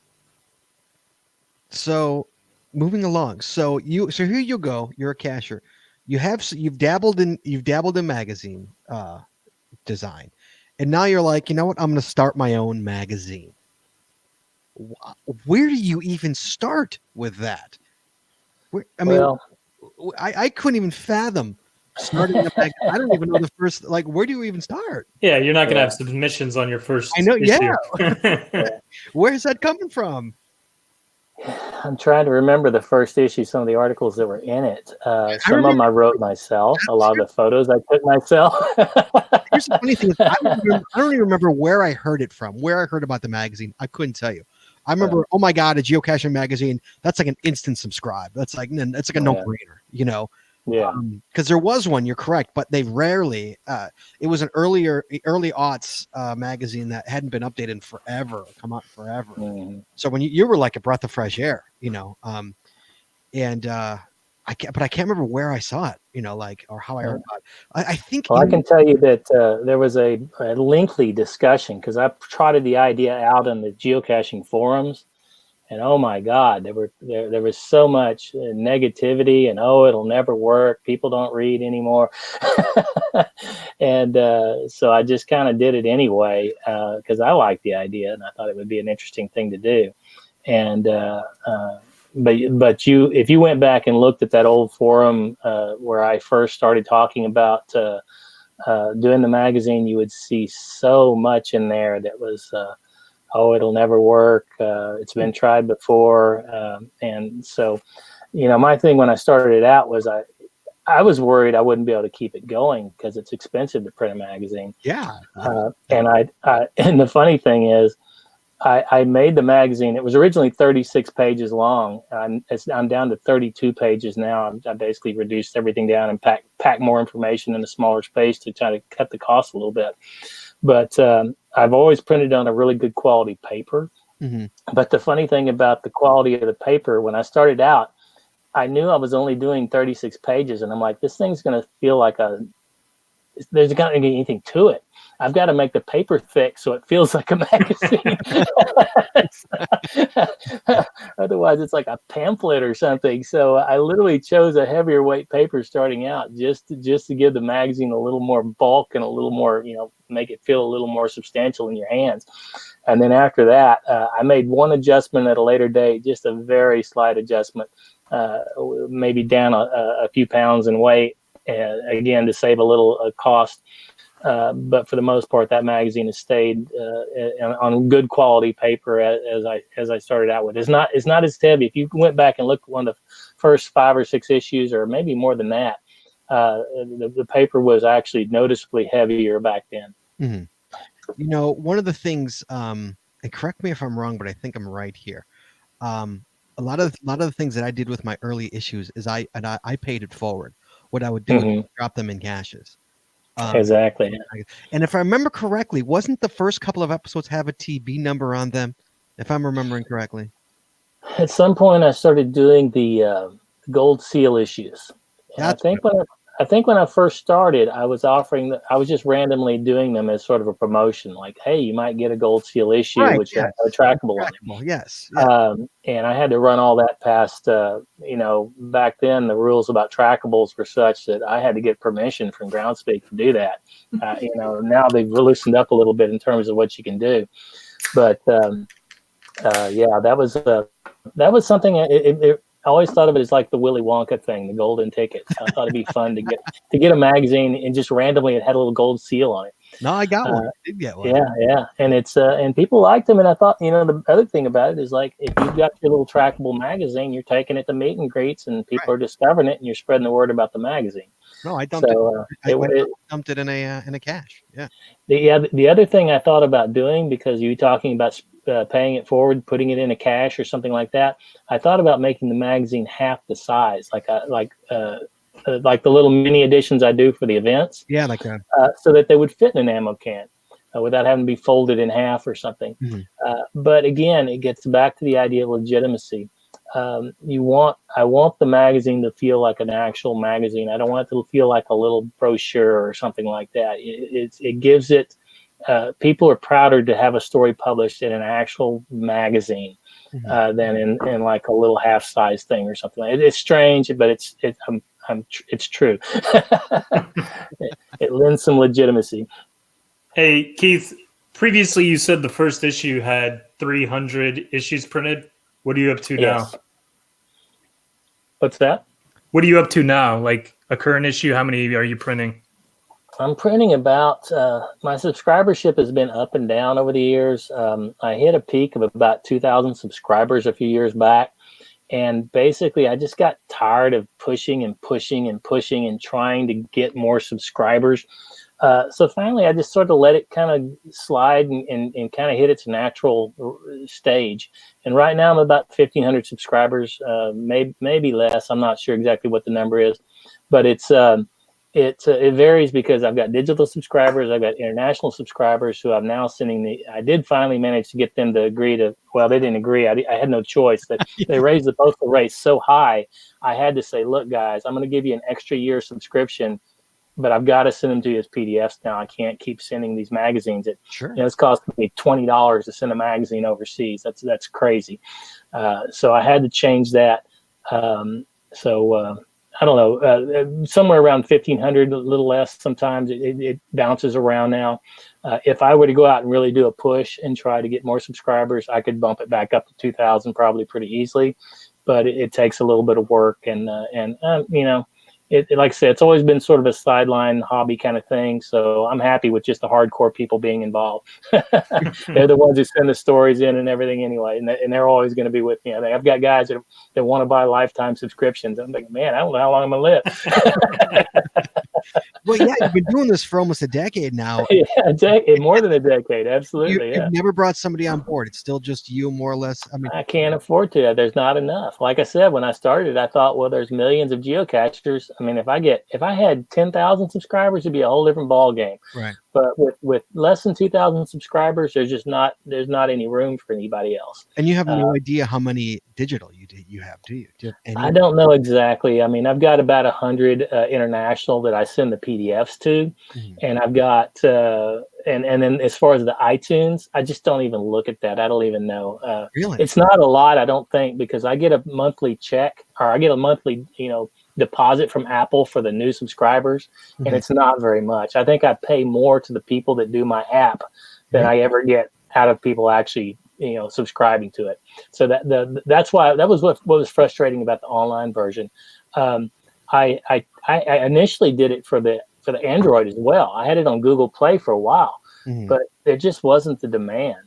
Speaker 1: So moving along. So here you go. You're a cacher. You've dabbled in magazine design. And now you're like, you know what? I'm going to start my own magazine. Where do you even start with that? I couldn't even fathom starting a magazine. I don't even know the first, where do you even start?
Speaker 3: Yeah, you're not going to have submissions on your first
Speaker 1: I know,
Speaker 3: issue.
Speaker 1: yeah. Where's that coming from?
Speaker 4: I'm trying to remember the first issue, some of the articles that were in it. Some of them I wrote myself. A lot of the photos I took myself.
Speaker 1: Here's the funny thing is I don't even remember where I heard it from, where I heard about the magazine. I couldn't tell you. I remember, oh my God, a geocaching magazine. That's like an instant subscribe. That's like a no-brainer, you know?
Speaker 4: Yeah.
Speaker 1: Because there was one, you're correct, but they rarely, it was an early aughts magazine that hadn't been updated in forever, come out forever.
Speaker 4: Mm-hmm.
Speaker 1: So when you were like a breath of fresh air, you know, I can't remember where I saw it, you know, or how I heard about it. I think.
Speaker 4: Well, I can tell you that there was a lengthy discussion because I trotted the idea out in the geocaching forums, and oh my God, there was so much negativity and it'll never work. People don't read anymore, and so I just kind of did it anyway because I liked the idea and I thought it would be an interesting thing to do, and. But if you went back and looked at that old forum where I first started talking about doing the magazine, you would see so much in there that was, it'll never work. It's been tried before. And so, you know, my thing when I started out was I was worried I wouldn't be able to keep it going because it's expensive to print a magazine.
Speaker 1: Yeah.
Speaker 4: And the funny thing is, I made the magazine. It was originally 36 pages long. I'm down to 32 pages now. I basically reduced everything down and packed more information in a smaller space to try to cut the cost a little bit. But I've always printed on a really good quality paper.
Speaker 1: Mm-hmm.
Speaker 4: But the funny thing about the quality of the paper, when I started out, I knew I was only doing 36 pages. And I'm like, this thing's going to feel like there's not going to be anything to it. I've got to make the paper thick so it feels like a magazine. Otherwise, it's like a pamphlet or something. So I literally chose a heavier weight paper starting out just to give the magazine a little more bulk and a little more, make it feel a little more substantial in your hands. And then after that, I made one adjustment at a later date, just a very slight adjustment, maybe down a few pounds in weight, again, to save a little cost. But for the most part, that magazine has stayed on good quality paper as I started out with. It's not as heavy. If you went back and looked at one of the first 5 or 6 issues, or maybe more than that, the paper was actually noticeably heavier back then.
Speaker 1: Mm-hmm. One of the things, and correct me if I'm wrong, but I think I'm right here. A lot of the things that I did with my early issues is I paid it forward. What I would do is drop them in caches.
Speaker 4: Exactly.
Speaker 1: And if I remember correctly, wasn't the first couple of episodes have a TB number on them? If I'm remembering correctly.
Speaker 4: At some point, I started doing the gold seal issues. I think when I first started, I was just randomly doing them as sort of a promotion, like, hey, you might get a gold seal issue,
Speaker 1: right,
Speaker 4: which is a trackable one.
Speaker 1: Yes.
Speaker 4: And I had to run all that past, back then the rules about trackables were such that I had to get permission from Groundspeak to do that. Now they've loosened up a little bit in terms of what you can do. But that was something. I always thought of it as like the Willy Wonka thing, the golden ticket. I thought it'd be fun to get a magazine and just randomly it had a little gold seal on it.
Speaker 1: No, I got one. I did get one.
Speaker 4: Yeah, and it's and people liked them. And I thought, the other thing about it is, like, if you've got your little trackable magazine, you're taking it to meet and greets, and people are discovering it, and you're spreading the word about the magazine.
Speaker 1: No, I dumped it. I dumped it in a cache. Yeah.
Speaker 4: The other thing I thought about doing, because you were talking about paying it forward, putting it in a cache or something like that, I thought about making the magazine half the size, like the little mini editions I do for the events.
Speaker 1: Yeah, like that.
Speaker 4: So that they would fit in an ammo can without having to be folded in half or something.
Speaker 1: Mm-hmm.
Speaker 4: But again, it gets back to the idea of legitimacy. I want the magazine to feel like an actual magazine. I don't want it to feel like a little brochure or something like that. It gives it. People are prouder to have a story published in an actual magazine than in like a little half-size thing or something. It's strange, but it's true. It lends some legitimacy.
Speaker 3: Hey, Keith, previously you said the first issue had 300 issues printed. What are you up to now?
Speaker 4: What's that?
Speaker 3: What are you up to now? Like a current issue, how many are you printing?
Speaker 4: I'm printing about, my subscribership has been up and down over the years. I hit a peak of about 2,000 subscribers a few years back. And basically, I just got tired of pushing and trying to get more subscribers. So finally, I just sort of let it kind of slide and kind of hit its natural stage. And right now, I'm about 1,500 subscribers, maybe less. I'm not sure exactly what the number is, but it varies because I've got digital subscribers, I've got international subscribers who I'm now I did finally manage to get them to agree to, well, they didn't agree. I had no choice. They raised the postal rate so high, I had to say, look, guys, I'm going to give you an extra year subscription, but I've got to send them to you as PDFs now. I can't keep sending these magazines. It's costing me $20 to send a magazine overseas. That's crazy. So I had to change that. I don't know, somewhere around 1,500, a little less. Sometimes it bounces around now. If I were to go out and really do a push and try to get more subscribers, I could bump it back up to 2,000 probably pretty easily. But it takes a little bit of work, and like I said, it's always been sort of a sideline hobby kind of thing. So I'm happy with just the hardcore people being involved. They're the ones who send the stories in and everything anyway. And they're always going to be with me. I've got guys that want to buy lifetime subscriptions. I'm like, man, I don't know how long I'm going to live.
Speaker 1: Well, yeah, you've been doing this for almost a decade now.
Speaker 4: Yeah, more than a decade. Absolutely.
Speaker 1: You've never brought somebody on board. It's still just you, more or less. I mean,
Speaker 4: I can't afford to. There's not enough. Like I said, when I started, I thought, well, there's millions of geocachers. I mean, if I had 10,000 subscribers, it'd be a whole different ball game.
Speaker 1: Right.
Speaker 4: But with less than 2,000 subscribers, there's not any room for anybody else.
Speaker 1: And you have no idea how many digital you have, do you?
Speaker 4: I don't know exactly. I mean, I've got about 100 international that I send the PDFs to, and I've got and then as far as the iTunes, I just don't even look at that. I don't even know.
Speaker 1: Really?
Speaker 4: It's not a lot, I don't think, because I get a monthly check, or I get a monthly, deposit from Apple for the new subscribers, and it's not very much. I think I pay more to the people that do my app than I ever get out of people actually, subscribing to it. So that's why that was what was frustrating about the online version. I initially did it for the Android as well. I had it on Google Play for a while, but there just wasn't the demand.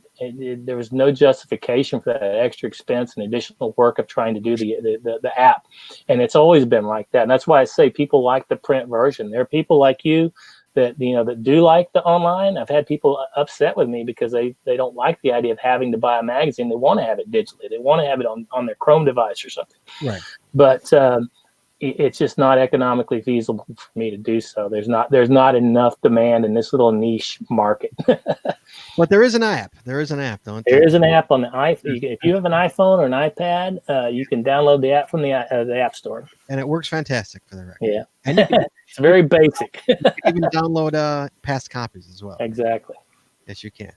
Speaker 4: There was no justification for that extra expense and additional work of trying to do the app. And it's always been like that. And that's why I say people like the print version. There are people like you that, that do like the online. I've had people upset with me because they don't like the idea of having to buy a magazine. They want to have it digitally. They want to have it on their Chrome device or something.
Speaker 1: Right.
Speaker 4: But it's just not economically feasible for me to do so. There's not enough demand in this little niche market.
Speaker 1: But there is an app. There is an app, don't
Speaker 4: there? There is an app on the iPhone. If you have an iPhone or an iPad, you can download the app from the App Store.
Speaker 1: And it works fantastic for the record.
Speaker 4: Yeah.
Speaker 1: And you can,
Speaker 4: it's very basic.
Speaker 1: you can even download past copies as well.
Speaker 4: Exactly.
Speaker 1: Yes, you can.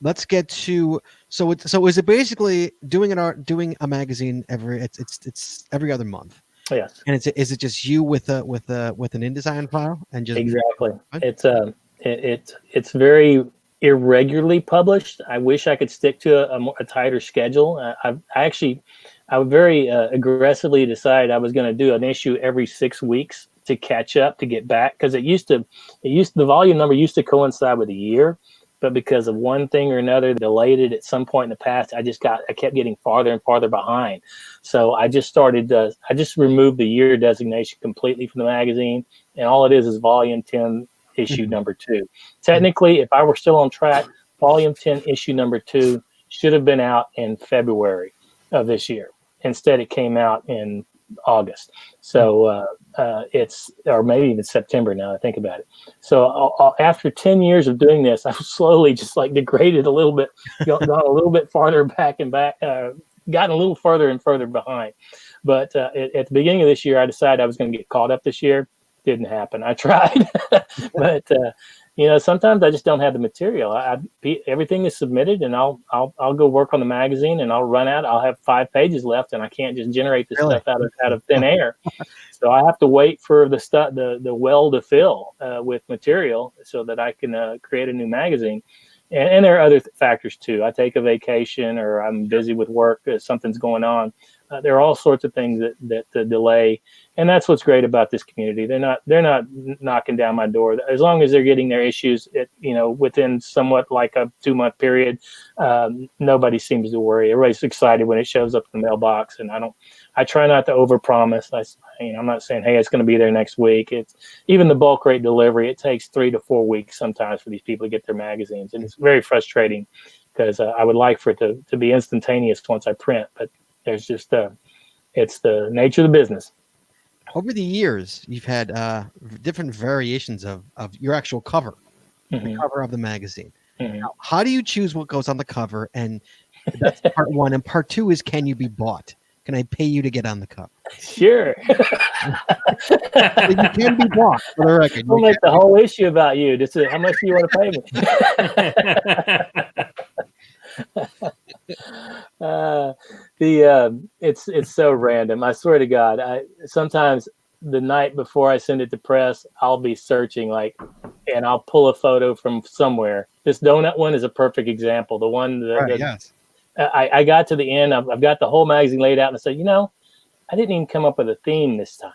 Speaker 1: Let's get to so is it basically doing a magazine it's every other month?
Speaker 4: Yes.
Speaker 1: And is it just you with an InDesign file and just
Speaker 4: exactly? It's very irregularly published. I wish I could stick to a tighter schedule. I would very aggressively decided I was going to do an issue every 6 weeks to catch up, to get back, because the volume number used to coincide with a year. But because of one thing or another, delayed it at some point in the past, I kept getting farther and farther behind. So I just removed the year designation completely from the magazine, and all it is volume 10, issue number 2. Technically, if I were still on track, volume 10, issue number 2 should have been out in February of this year. Instead, it came out in August. So or maybe even September now I think about it. So after 10 years of doing this, I've slowly just degraded a little bit, gone a little bit farther back and back, gotten a little further and further behind. But at the beginning of this year, I decided I was going to get caught up this year. Didn't happen. I tried, but sometimes I just don't have the material. Everything is submitted, and I'll go work on the magazine, and I'll run out. I'll have 5 pages left, and I can't just generate this stuff out of thin air. So I have to wait for the well to fill with material so that I can create a new magazine. And there are other factors too. I take a vacation, or I'm busy with work. Something's going on. There are all sorts of things that delay, and that's what's great about this community. They're not knocking down my door. As long as they're getting their issues, within somewhat like a 2-month period, nobody seems to worry. Everybody's excited when it shows up in the mailbox, and I try not to overpromise. I'm not saying, hey, it's going to be there next week. It's even the bulk rate delivery. It takes 3 to 4 weeks sometimes for these people to get their magazines, and it's very frustrating because I would like for it to be instantaneous once I print, but there's just it's the nature of the business.
Speaker 1: Over the years, you've had different variations of your actual cover, the cover of the magazine. Now, how do you choose what goes on the cover? And that's part 1. And part 2 is, can you be bought? Can I pay you to get on the cover?
Speaker 4: Sure.
Speaker 1: You can be bought, for the record.
Speaker 4: We'll make the whole issue about you. Just how much do you want to pay me? It's so random. I swear to God. Sometimes the night before I send it to press, I'll be searching and I'll pull a photo from somewhere. This donut one is a perfect example. The one
Speaker 1: yes.
Speaker 4: I got to the end. I've got the whole magazine laid out, and I said, I didn't even come up with a theme this time.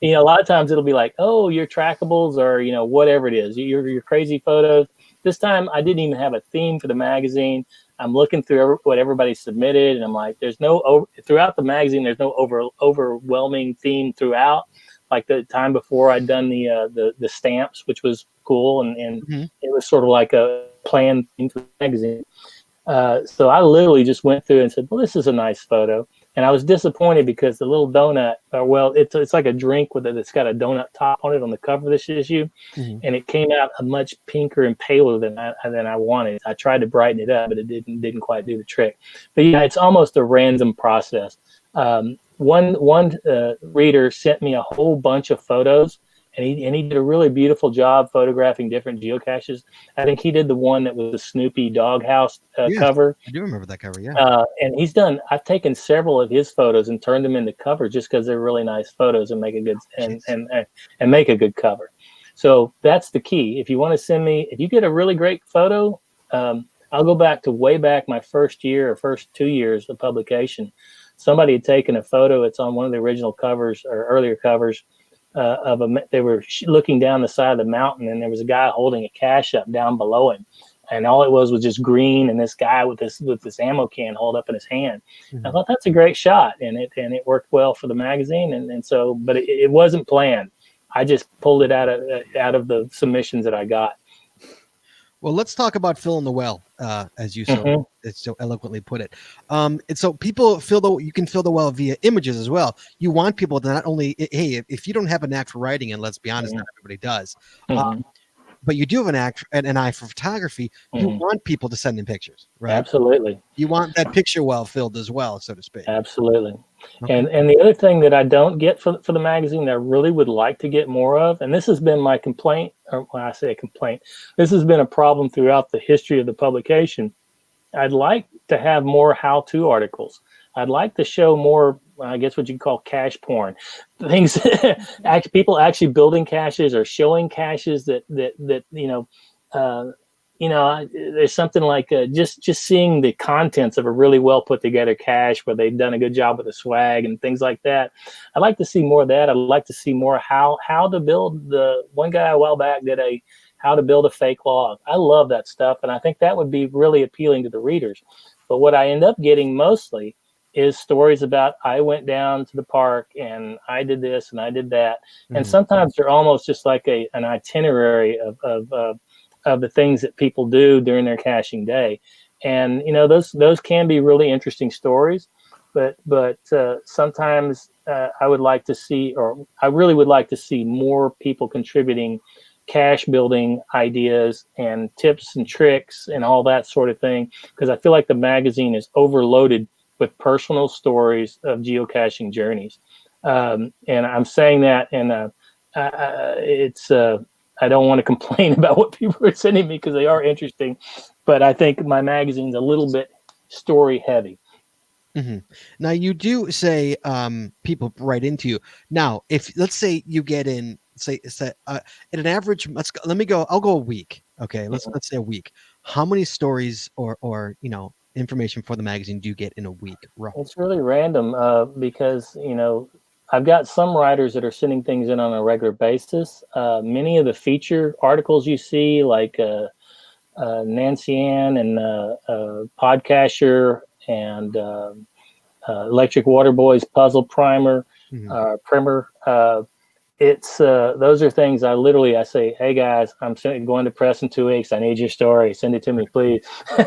Speaker 4: A lot of times it'll be like, oh, your trackables, or whatever it is, your crazy photos. This time I didn't even have a theme for the magazine. I'm looking through what everybody submitted, and I'm like, throughout the magazine, there's no overwhelming theme throughout. Like the time before, I'd done the stamps, which was cool, and it was sort of like a planned theme for the magazine. So I literally just went through and said, well, this is a nice photo. And I was disappointed because the little donut, it's like a drink it's got a donut top on it on the cover of this issue. And it came out a much pinker and paler than I wanted. I tried to brighten it up, but it didn't quite do the trick. But yeah, it's almost a random process. One reader sent me a whole bunch of photos, and he did a really beautiful job photographing different geocaches. I think he did the one that was the Snoopy doghouse
Speaker 1: Yes,
Speaker 4: cover.
Speaker 1: I do remember that cover. Yeah.
Speaker 4: And I've taken several of his photos and turned them into covers just because they're really nice photos and make a good and make a good cover. So that's the key. If you want to send me, if you get a really great photo, I'll go back to way back my first year or first 2 years of publication. Somebody had taken a photo. It's on one of the original covers or earlier covers they were looking down the side of the mountain, and there was a guy holding a cache up down below him. And all it was just green and this guy with this ammo can hold up in his hand. Mm-hmm. I thought that's a great shot, and it worked well for the magazine. And so, but it wasn't planned. I just pulled it out of the submissions that I got.
Speaker 1: Well, let's talk about filling the well, as you so eloquently put it. And so people you can fill the well via images as well. You want people to not only, hey, if you don't have a knack for writing, and let's be honest, not everybody does, but you do have an eye for photography, you want people to send in pictures, right?
Speaker 4: Absolutely.
Speaker 1: You want that picture well filled as well, so to speak.
Speaker 4: Absolutely.
Speaker 1: Okay.
Speaker 4: And the other thing that I don't get for the magazine that I really would like to get more of, and this has been my complaint, or when I say a complaint, this has been a problem throughout the history of the publication. I'd like to have more how-to articles. I'd like to show more, I guess what you call cache porn, things, people actually building caches or showing caches that there's something like just seeing the contents of a really well put together cache where they've done a good job with the swag and things like that. I'd like to see more of that. I'd like to see more how to build. One guy a while back did how to build a fake log. I love that stuff, and I think that would be really appealing to the readers. But what I end up getting mostly is stories about I went down to the park and I did this and I did that. And sometimes they're almost just like an itinerary of the things that people do during their caching day. And, those can be really interesting stories, but sometimes I would like to see, or I really would like to see more people contributing cache building ideas and tips and tricks and all that sort of thing. Because I feel like the magazine is overloaded with personal stories of geocaching journeys. And I'm saying that, and I don't want to complain about what people are sending me because they are interesting, but I think my magazine's a little bit story heavy.
Speaker 1: Mm-hmm. Now you do say people write into you. Now, if let's say you get in, say at an average, I'll go a week. Okay, let's say a week. How many stories or information for the magazine do you get in a week? Roughly?
Speaker 4: It's really random because I've got some writers that are sending things in on a regular basis. Many of the feature articles you see, like Nancy Ann and Podcaster and Electric Water Boys Puzzle Primer, Primer. Those are things I say, hey guys, I'm going to press in 2 weeks. I need your story. Send it to me, please.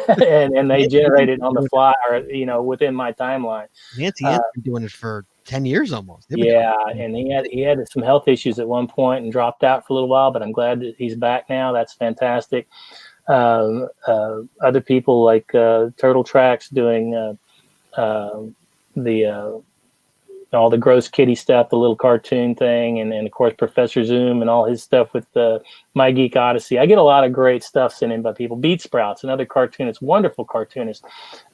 Speaker 4: and they generate it on the fly or within my timeline.
Speaker 1: Nancy has been doing it for 10 years almost.
Speaker 4: Yeah, and he had some health issues at one point and dropped out for a little while, but I'm glad that he's back now. That's fantastic. Other people like Turtle Tracks doing all the gross kitty stuff, the little cartoon thing, and of course Professor Zoom and all his stuff with My Geek Odyssey. I get a lot of great stuff sent in by people. Beat Sprouts, another cartoonist, wonderful cartoonist,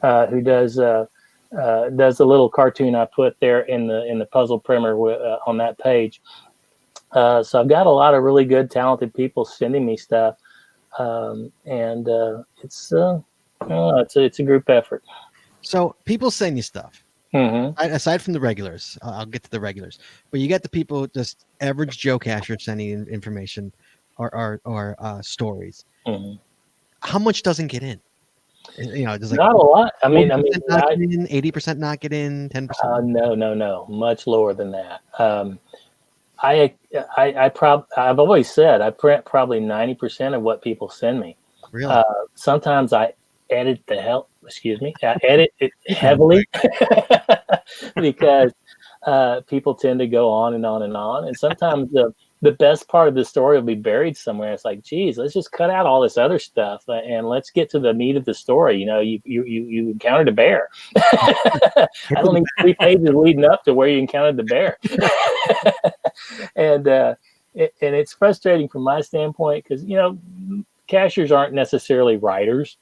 Speaker 4: who does the little cartoon I put there in the puzzle primer on that page. So I've got a lot of really good, talented people sending me stuff, and it's a group effort.
Speaker 1: So people send you stuff.
Speaker 4: Mm-hmm.
Speaker 1: Aside from the regulars, I'll get to the regulars, but you get the people, just average geocachers sending in information or stories.
Speaker 4: Mm-hmm.
Speaker 1: How much doesn't get in? There's
Speaker 4: not a lot. I mean,
Speaker 1: 80% not get in, 10%.
Speaker 4: No, much lower than that. I've always said I print probably 90% of what people send me.
Speaker 1: Really?
Speaker 4: Sometimes I edit I edit it heavily because people tend to go on and on and on. And sometimes the best part of the story will be buried somewhere. It's like, geez, let's just cut out all this other stuff and let's get to the meat of the story. You encountered a bear. I don't need 3 pages leading up to where you encountered the bear. And and it's frustrating from my standpoint because, cachers aren't necessarily writers,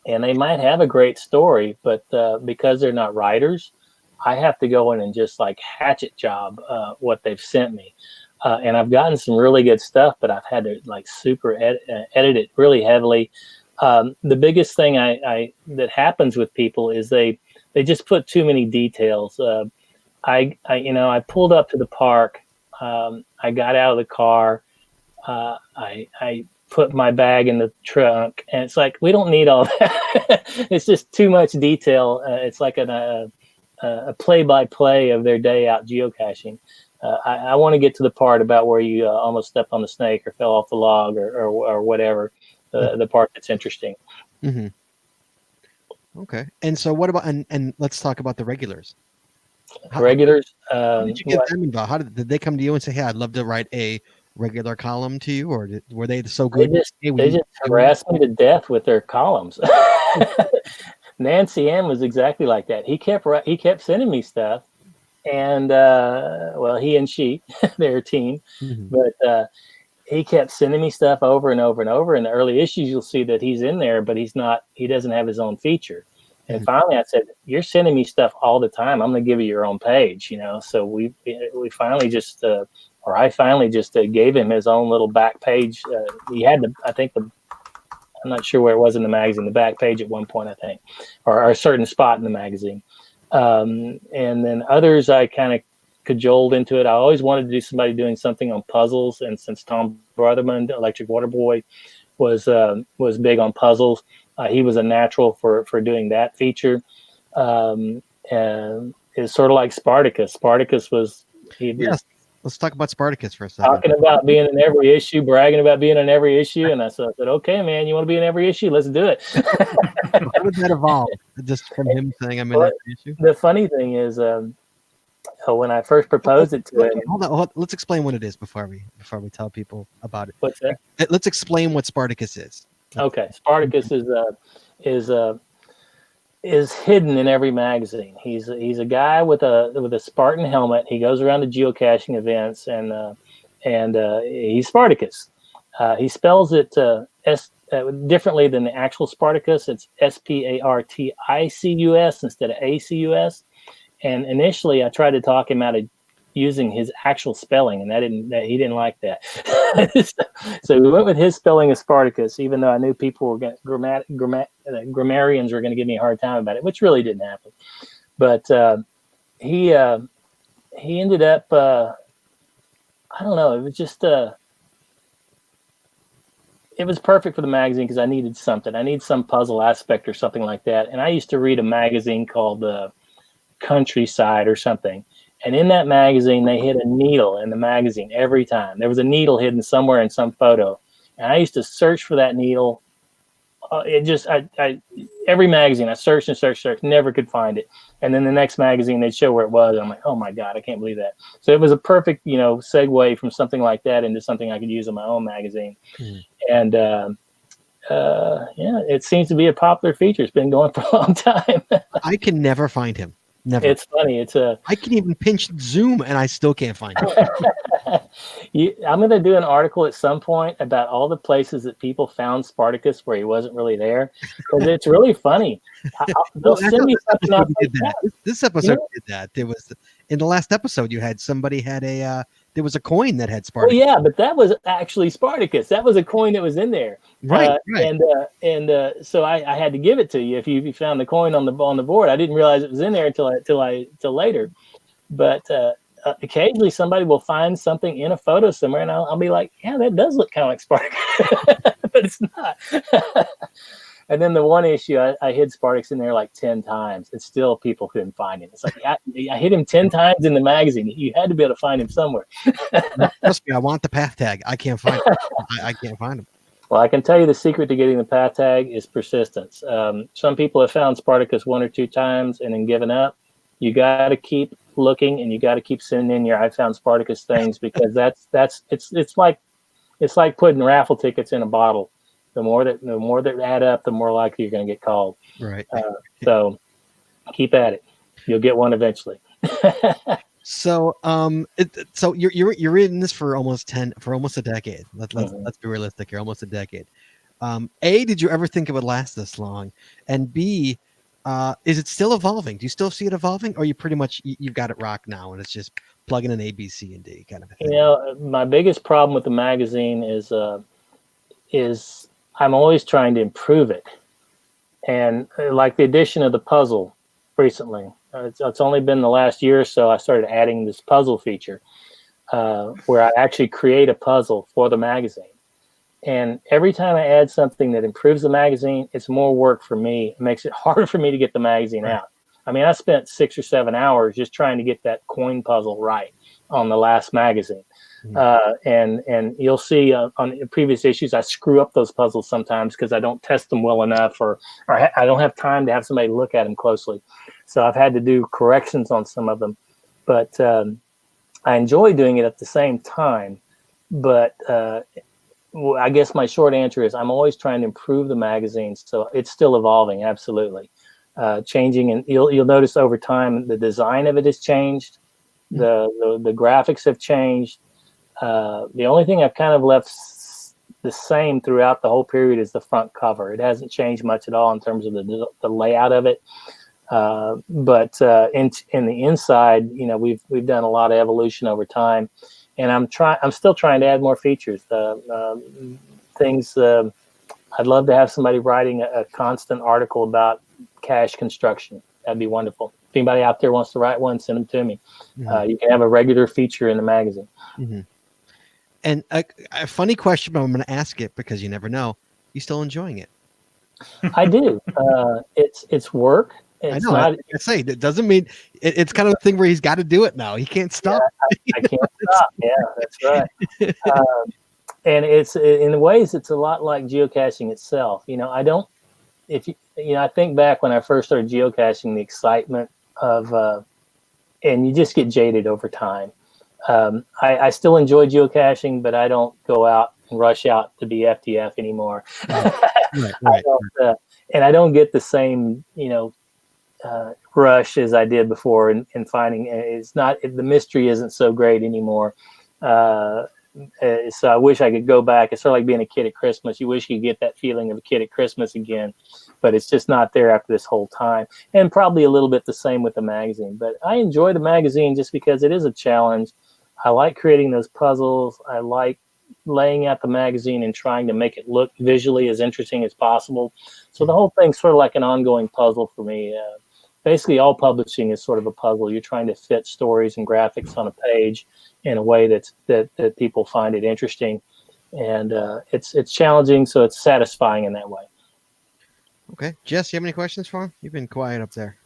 Speaker 4: and they might have a great story, but because they're not writers, I have to go in and just like hatchet job what they've sent me. And I've gotten some really good stuff, but I've had to like super edit it really heavily. The biggest thing that happens with people is they just put too many details. I pulled up to the park. I got out of the car. I put my bag in the trunk, and it's like, we don't need all that. It's just too much detail. It's like a play-by-play of their day out geocaching. I want to get to the part about where you almost stepped on the snake or fell off the log or whatever, the part that's interesting.
Speaker 1: Mm-hmm. Okay. And so what about, and let's talk about the regulars.
Speaker 4: Regulars.
Speaker 1: How did you get them involved? How did they come to you and say, hey, I'd love to write a regular column to you? Or were they so good?
Speaker 4: They just harassed me to death with their columns. Nancy M was exactly like that. He kept sending me stuff, and he and she, they're a team, but he kept sending me stuff over and over and over. In the early issues, you'll see that he's in there, but he doesn't have his own feature. And finally, I said, "You're sending me stuff all the time. I'm going to give you your own page." So we finally just, or I finally just gave him his own little back page. He had I'm not sure where it was in the magazine, the back page at one point, I think, or a certain spot in the magazine. And then others, I kind of cajoled into it. I always wanted to do somebody doing something on puzzles, and since Tom Brotherman, Electric Water Boy, was big on puzzles. He was a natural for doing that feature. And it's sort of like Spartacus. Yes.
Speaker 1: Let's talk about Spartacus for a second.
Speaker 4: Talking about being in every issue, bragging about being in every issue. And I said, okay, man, you want to be in every issue? Let's do it.
Speaker 1: How did that evolve? Just from him saying I'm in every issue?
Speaker 4: The funny thing is, when I first proposed it to him.
Speaker 1: Hold on. Let's explain what it is before we tell people about it.
Speaker 4: What's that?
Speaker 1: Let's explain what Spartacus is.
Speaker 4: Okay, Spartacus is hidden in every magazine. He's a guy with a Spartan helmet. He goes around to geocaching events, and he's Spartacus. He spells it differently than the actual Spartacus. It's Sparticus instead of ACUS. And initially, I tried to talk him out of using his actual spelling, and he didn't like that. So we went with his spelling of Spartacus, even though I knew people were grammarians were going to give me a hard time about it, which really didn't happen. But he ended up, I don't know, it was just it was perfect for the magazine because I needed something. I need some puzzle aspect or something like that. And I used to read a magazine called Countryside or something. And in that magazine, they hid a needle in the magazine every time. There was a needle hidden somewhere in some photo. And I used to search for that needle. Every magazine, I searched and searched, never could find it. And then the next magazine, they'd show where it was. I'm like, oh my God, I can't believe that. So it was a perfect, segue from something like that into something I could use in my own magazine. And it seems to be a popular feature. It's been going for a long time.
Speaker 1: I can never find him. Never.
Speaker 4: It's funny.
Speaker 1: I can even pinch zoom and I still can't find it.
Speaker 4: I'm going to do an article at some point about all the places that people found Spartacus where he wasn't really there, because it's really funny. They'll send me something else like that.
Speaker 1: This episode did that. There was in the last episode you had somebody had there was a coin that had Spartacus.
Speaker 4: Oh yeah, but that was actually Spartacus. That was a coin that was in there.
Speaker 1: Right.
Speaker 4: And so I had to give it to you if you found the coin on the board. I didn't realize it was in there until later. But occasionally somebody will find something in a photo somewhere, and I'll be like, yeah, that does look kind of like Spartacus, but it's not. And then the one issue, I hid Spartacus in there like 10 times, and still people couldn't find him. It's like, I hid him 10 times in the magazine. You had to be able to find him somewhere.
Speaker 1: Trust me, I want the path tag. I can't find him. I can't find him.
Speaker 4: Well, I can tell you the secret to getting the path tag is persistence. Some people have found Spartacus 1 or 2 times and then given up. You got to keep looking, and you got to keep sending in your I found Spartacus things, because it's like putting raffle tickets in a bottle. The more that add up, the more likely you're going to get called.
Speaker 1: Right.
Speaker 4: So keep at it. You'll get one eventually.
Speaker 1: So so you're in this for almost a decade. Let's be realistic here, almost a decade. A, did you ever think it would last this long? And B, is it still evolving? Do you still see it evolving, or you pretty much you've got it rocked now and it's just plugging in A, B, C, and D kind of a thing?
Speaker 4: You know, my biggest problem with the magazine is I'm always trying to improve it, and like the addition of the puzzle recently. It's only been the last year or so I started adding this puzzle feature where I actually create a puzzle for the magazine. And every time I add something that improves the magazine, it's more work for me. It makes it harder for me to get the magazine out. I mean, I spent 6 or 7 hours just trying to get that coin puzzle right on the last magazine. And you'll see on previous issues, I screw up those puzzles sometimes because I don't test them well enough, or I don't have time to have somebody look at them closely. So I've had to do corrections on some of them. But I enjoy doing it at the same time. But I guess my short answer is I'm always trying to improve the magazine, so it's still evolving, absolutely, changing. And you'll notice over time the design of it has changed, the graphics have changed. The only thing I've kind of left the same throughout the whole period is the front cover. It hasn't changed much at all in terms of the layout of it. But in the inside, you know, we've done a lot of evolution over time. And I'm still trying to add more features, things. I'd love to have somebody writing a constant article about cache construction. That'd be wonderful. If anybody out there wants to write one, send them to me. You can have a regular feature in the magazine.
Speaker 1: And a funny question, but I'm going to ask it because you never know. You still enjoying it?
Speaker 4: I do. It's work. It's
Speaker 1: I know.
Speaker 4: not.
Speaker 1: I say that doesn't mean it's kind of a thing where he's got to do it now. He can't stop.
Speaker 4: Yeah, I can't stop. Yeah, that's right. And it's in ways it's a lot like geocaching itself. You know, I think back when I first started geocaching, the excitement of, and you just get jaded over time. I still enjoy geocaching, but I don't go out and rush out to be FTF anymore. Right. And I don't get the same, rush as I did before in finding the mystery isn't so great anymore. So I wish I could go back. It's sort of like being a kid at Christmas. You wish you could get that feeling of a kid at Christmas again, but it's just not there after this whole time. And probably a little bit the same with the magazine, but I enjoy the magazine just because it is a challenge. I like creating those puzzles. I like laying out the magazine and trying to make it look visually as interesting as possible. So the whole thing's sort of like an ongoing puzzle for me. Basically, all publishing is sort of a puzzle. You're trying to fit stories and graphics on a page in a way that people find it interesting, and it's challenging, so it's satisfying in that way.
Speaker 1: Okay, Jess, you have any questions for him? You've been quiet up there.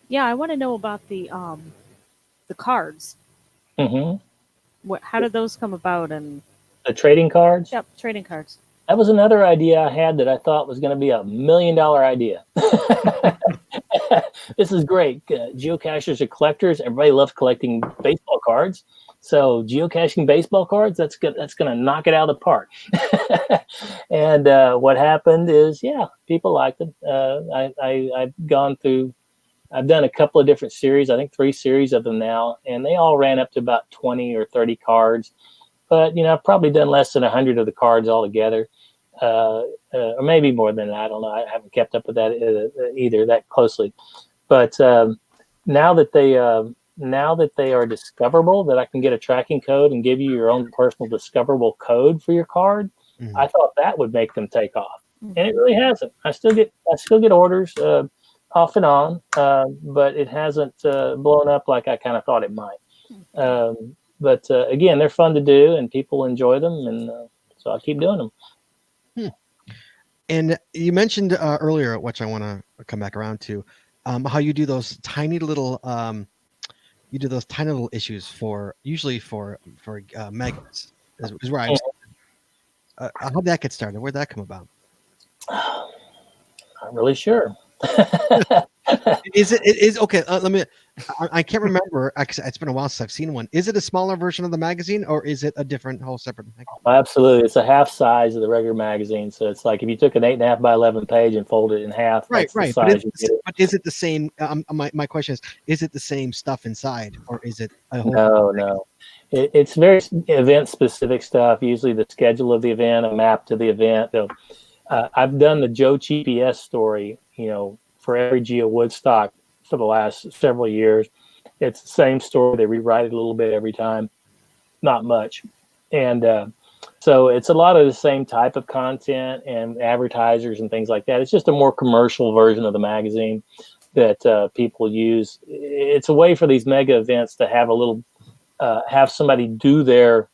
Speaker 2: Yeah, I want to know about the cards. How did those come about? And
Speaker 4: the trading cards?
Speaker 2: Yep, trading cards.
Speaker 4: That was another idea I had that I thought was going to be $1 million idea. This is great. Geocachers are collectors. Everybody loves collecting baseball cards. So geocaching baseball cards, that's going to knock it out of the park. And what happened is, people liked them. I've done a couple of different series. I think 3 series of them now, and they all ran up to about 20 or 30 cards. But, I've probably done less than 100 of the cards altogether, or maybe more than that. I don't know. I haven't kept up with that either that closely. But now that they are discoverable, that I can get a tracking code and give you your own personal discoverable code for your card, I thought that would make them take off, and it really hasn't. I still get orders off and on, but it hasn't blown up like I kind of thought it might. But again, they're fun to do, and people enjoy them, and so I keep doing them.
Speaker 1: And you mentioned earlier, which I want to come back around to, how you do those tiny little issues usually for megas. Is where I'm. How'd that get started? Where'd that come about?
Speaker 4: Not really sure.
Speaker 1: Is it is okay? Let me. I can't remember. It's been a while since I've seen one. Is it a smaller version of the magazine, or is it a different whole separate magazine?
Speaker 4: Absolutely, it's a half size of the regular magazine. So it's like if you took an 8.5 by 11 page and folded it in half.
Speaker 1: Right,
Speaker 4: that's
Speaker 1: right.
Speaker 4: The size you get.
Speaker 1: But is it the same? My question is it the same stuff inside, or is it a whole?
Speaker 4: No. It's very event specific stuff. Usually the schedule of the event, a map to the event. I've done the Joe GPS story, for every Geo Woodstock for the last several years. It's the same story. They rewrite it a little bit every time, not much. And so it's a lot of the same type of content and advertisers and things like that. It's just a more commercial version of the magazine that people use. It's a way for these mega events to have a little, have somebody do their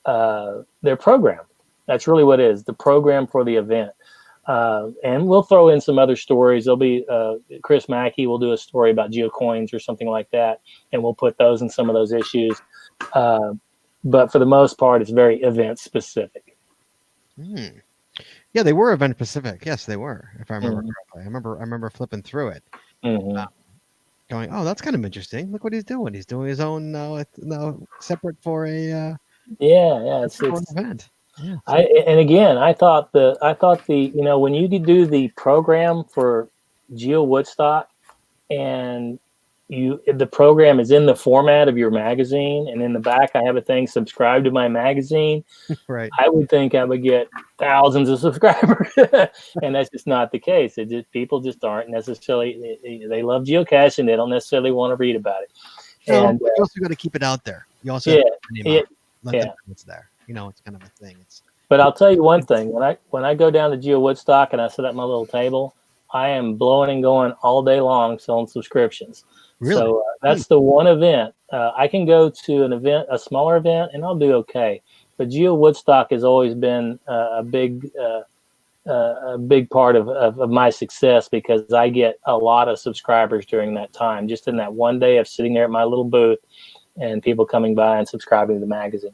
Speaker 4: program. That's really what it is, the program for the event. And we'll throw in some other stories. There'll be Chris Mackey will do a story about geocoins or something like that, and we'll put those in some of those issues. But for the most part, it's very event specific.
Speaker 1: Yeah, they were event specific. Yes, they were. If I remember correctly, I remember flipping through it, going, "Oh, that's kind of interesting. Look what he's doing. He's doing his own separate for a
Speaker 4: it's
Speaker 1: an event." Yeah.
Speaker 4: I thought the when you do the program for Geo Woodstock and the program is in the format of your magazine, and in the back I have a thing, subscribe to my magazine.
Speaker 1: Right.
Speaker 4: I would think I would get thousands of subscribers, and that's just not the case. People just aren't necessarily. They love geocaching. They don't necessarily want to read about it.
Speaker 1: No,
Speaker 4: And
Speaker 1: but you also got to keep it out there. You also have to put your name out. Let them know it's there. It's kind of a thing.
Speaker 4: But I'll tell you one thing: when I go down to Geo Woodstock and I set up my little table, I am blowing and going all day long selling subscriptions.
Speaker 1: Really?
Speaker 4: So that's the one event. I can go to an event, a smaller event, and I'll do okay. But Geo Woodstock has always been a big part of my success, because I get a lot of subscribers during that time, just in that one day of sitting there at my little booth and people coming by and subscribing to the magazine.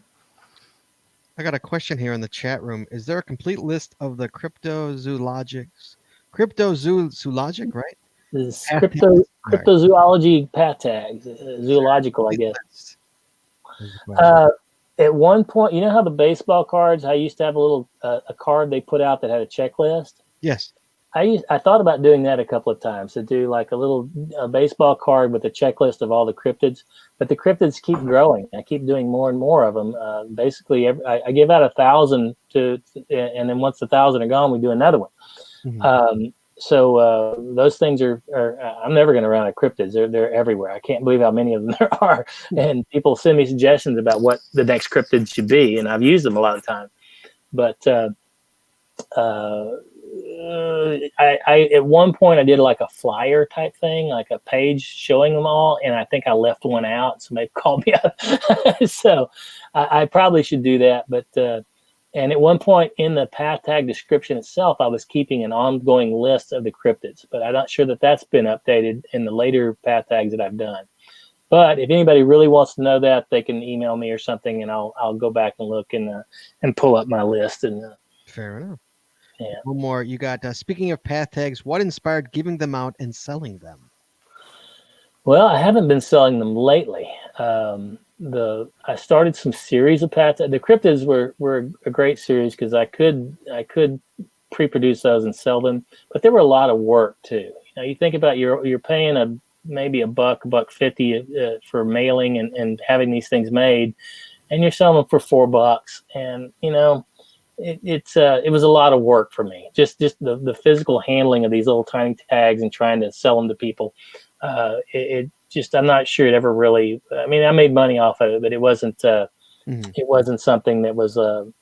Speaker 1: I got a question here in the chat room. Is there a complete list of the cryptozoologics? Cryptozoologic, right?
Speaker 4: This cryptozoology path tags, zoological, I guess. At one point, you know how the baseball cards, I used to have a card they put out that had a checklist?
Speaker 1: Yes.
Speaker 4: I thought about doing that a couple of times, to do like a baseball card with a checklist of all the cryptids, but the cryptids keep growing. I keep doing more and more of them. Basically, I give out 1,000 and then once the 1,000 are gone, we do another one. So those things are I'm never going to run out of cryptids. They're everywhere. I can't believe how many of them there are. And people send me suggestions about what the next cryptid should be, and I've used them a lot of time. But I at one point I did like a flyer type thing, like a page showing them all, and I think I left one out. Somebody called me out. So I probably should do that. But and at one point in the path tag description itself, I was keeping an ongoing list of the cryptids, but I'm not sure that that's been updated in the later path tags that I've done. But if anybody really wants to know that, they can email me or something, and I'll go back and look and pull up my list. And
Speaker 1: fair enough.
Speaker 4: Yeah.
Speaker 1: One more. You got, speaking of path tags, what inspired giving them out and selling them?
Speaker 4: Well, I haven't been selling them lately. I started some series of path tags. The cryptids were a great series because I could pre-produce those and sell them, but they were a lot of work too. You think about you're paying maybe $1.50 for mailing and having these things made, and you're selling them for $4, and it was a lot of work for me. Just the physical handling of these little tiny tags and trying to sell them to people. I'm not sure it ever really. I mean, I made money off of it, but it wasn't. It wasn't something that was.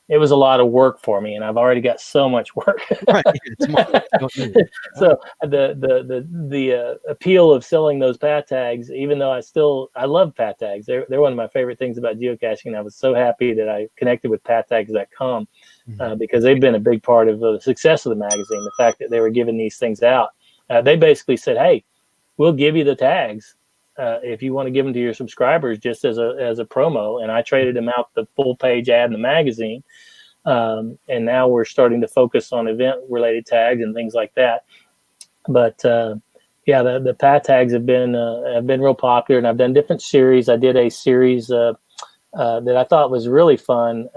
Speaker 4: It was a lot of work for me, and I've already got so much work.
Speaker 1: Right.
Speaker 4: So the appeal of selling those path tags, even though I love path tags. They're one of my favorite things about geocaching. I was so happy that I connected with pathtags.com because they've been a big part of the success of the magazine. The fact that they were giving these things out, they basically said, "Hey, we'll give you the tags if you want to give them to your subscribers just as a promo." And I traded them out the full page ad in the magazine. And now we're starting to focus on event related tags and things like that. But Yeah, the PAT tags have been real popular, and I've done different series. I did a series that I thought was really fun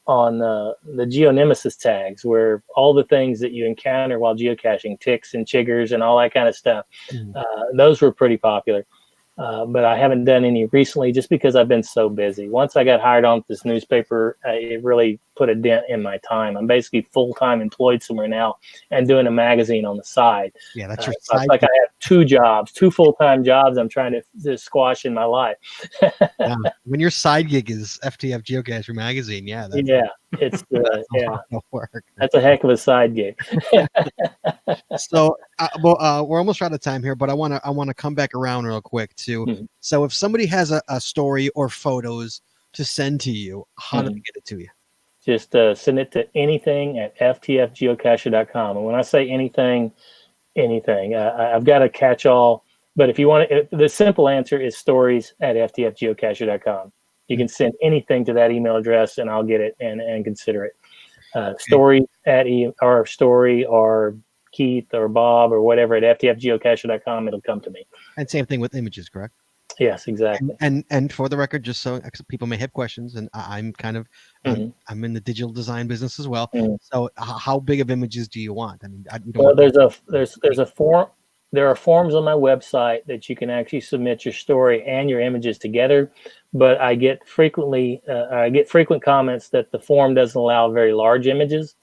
Speaker 4: on the geonemesis tags, where all the things that you encounter while geocaching, ticks and chiggers and all that kind of stuff, those were pretty popular. But I haven't done any recently just because I've been so busy. Once I got hired on this newspaper, it really put a dent in my time. I'm basically full-time employed somewhere now and doing a magazine on the side.
Speaker 1: Yeah, that's your
Speaker 4: So
Speaker 1: side.
Speaker 4: it's like I have two full-time jobs I'm trying to squash in my life.
Speaker 1: Yeah. When your side gig is FTF Geocacher Magazine, yeah.
Speaker 4: It's
Speaker 1: That's a
Speaker 4: yeah,
Speaker 1: lot of work.
Speaker 4: that's a heck of a side gig.
Speaker 1: So, we're almost out of time here, but I want to come back around real quick too.
Speaker 4: Mhm.
Speaker 1: So, if somebody has a story or photos to send to you, how do they get it to you?
Speaker 4: Just send it to anything at ftfgeocacher.com. And when I say anything, I've got a catch-all. But if you want to, the simple answer is stories at ftfgeocacher.com. You can send anything to that email address, and I'll get it and consider it. Story at or story or Keith or Bob or whatever at ftfgeocacher.com. It'll come to me.
Speaker 1: And same thing with images, correct?
Speaker 4: Yes, exactly.
Speaker 1: And for the record, just so people may have questions, and I'm kind of I'm in the digital design business as well. So how big of images do you want? I mean, you don't
Speaker 4: Well,
Speaker 1: want
Speaker 4: there's a form. There are forms on my website that you can actually submit your story and your images together. But I get frequent comments that the form doesn't allow very large images.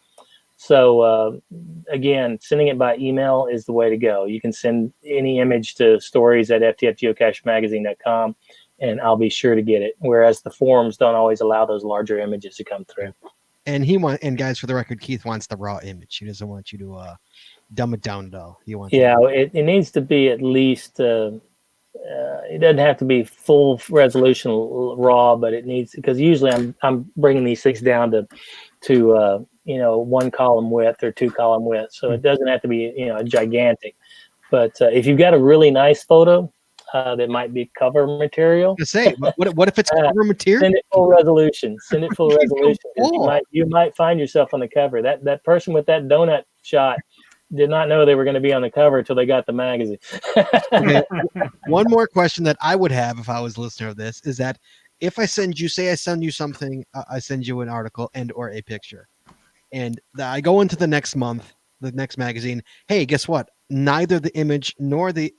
Speaker 4: So again, sending it by email is the way to go. You can send any image to stories at ftfgeocachermagazine.com, and I'll be sure to get it. Whereas the forms don't always allow those larger images to come through.
Speaker 1: and guys, for the record, Keith wants the raw image. He doesn't want you to dumb it down at all. He wants
Speaker 4: it needs to be at least it doesn't have to be full resolution raw, but it needs, because usually I'm bringing these things down to 1 column width or 2 column width, so it doesn't have to be gigantic. But if you've got a really nice photo that might be cover material,
Speaker 1: what if it's cover material?
Speaker 4: Send it full resolution. Send it full resolution. You might find yourself on the cover. That person with that donut shot did not know they were going to be on the cover until they got the magazine.
Speaker 1: Okay. One more question that I would have if I was a listener of this is that if I send you something, I send you an article and or a picture, and I go into the next month, the next magazine. Hey, guess what? Neither the image nor the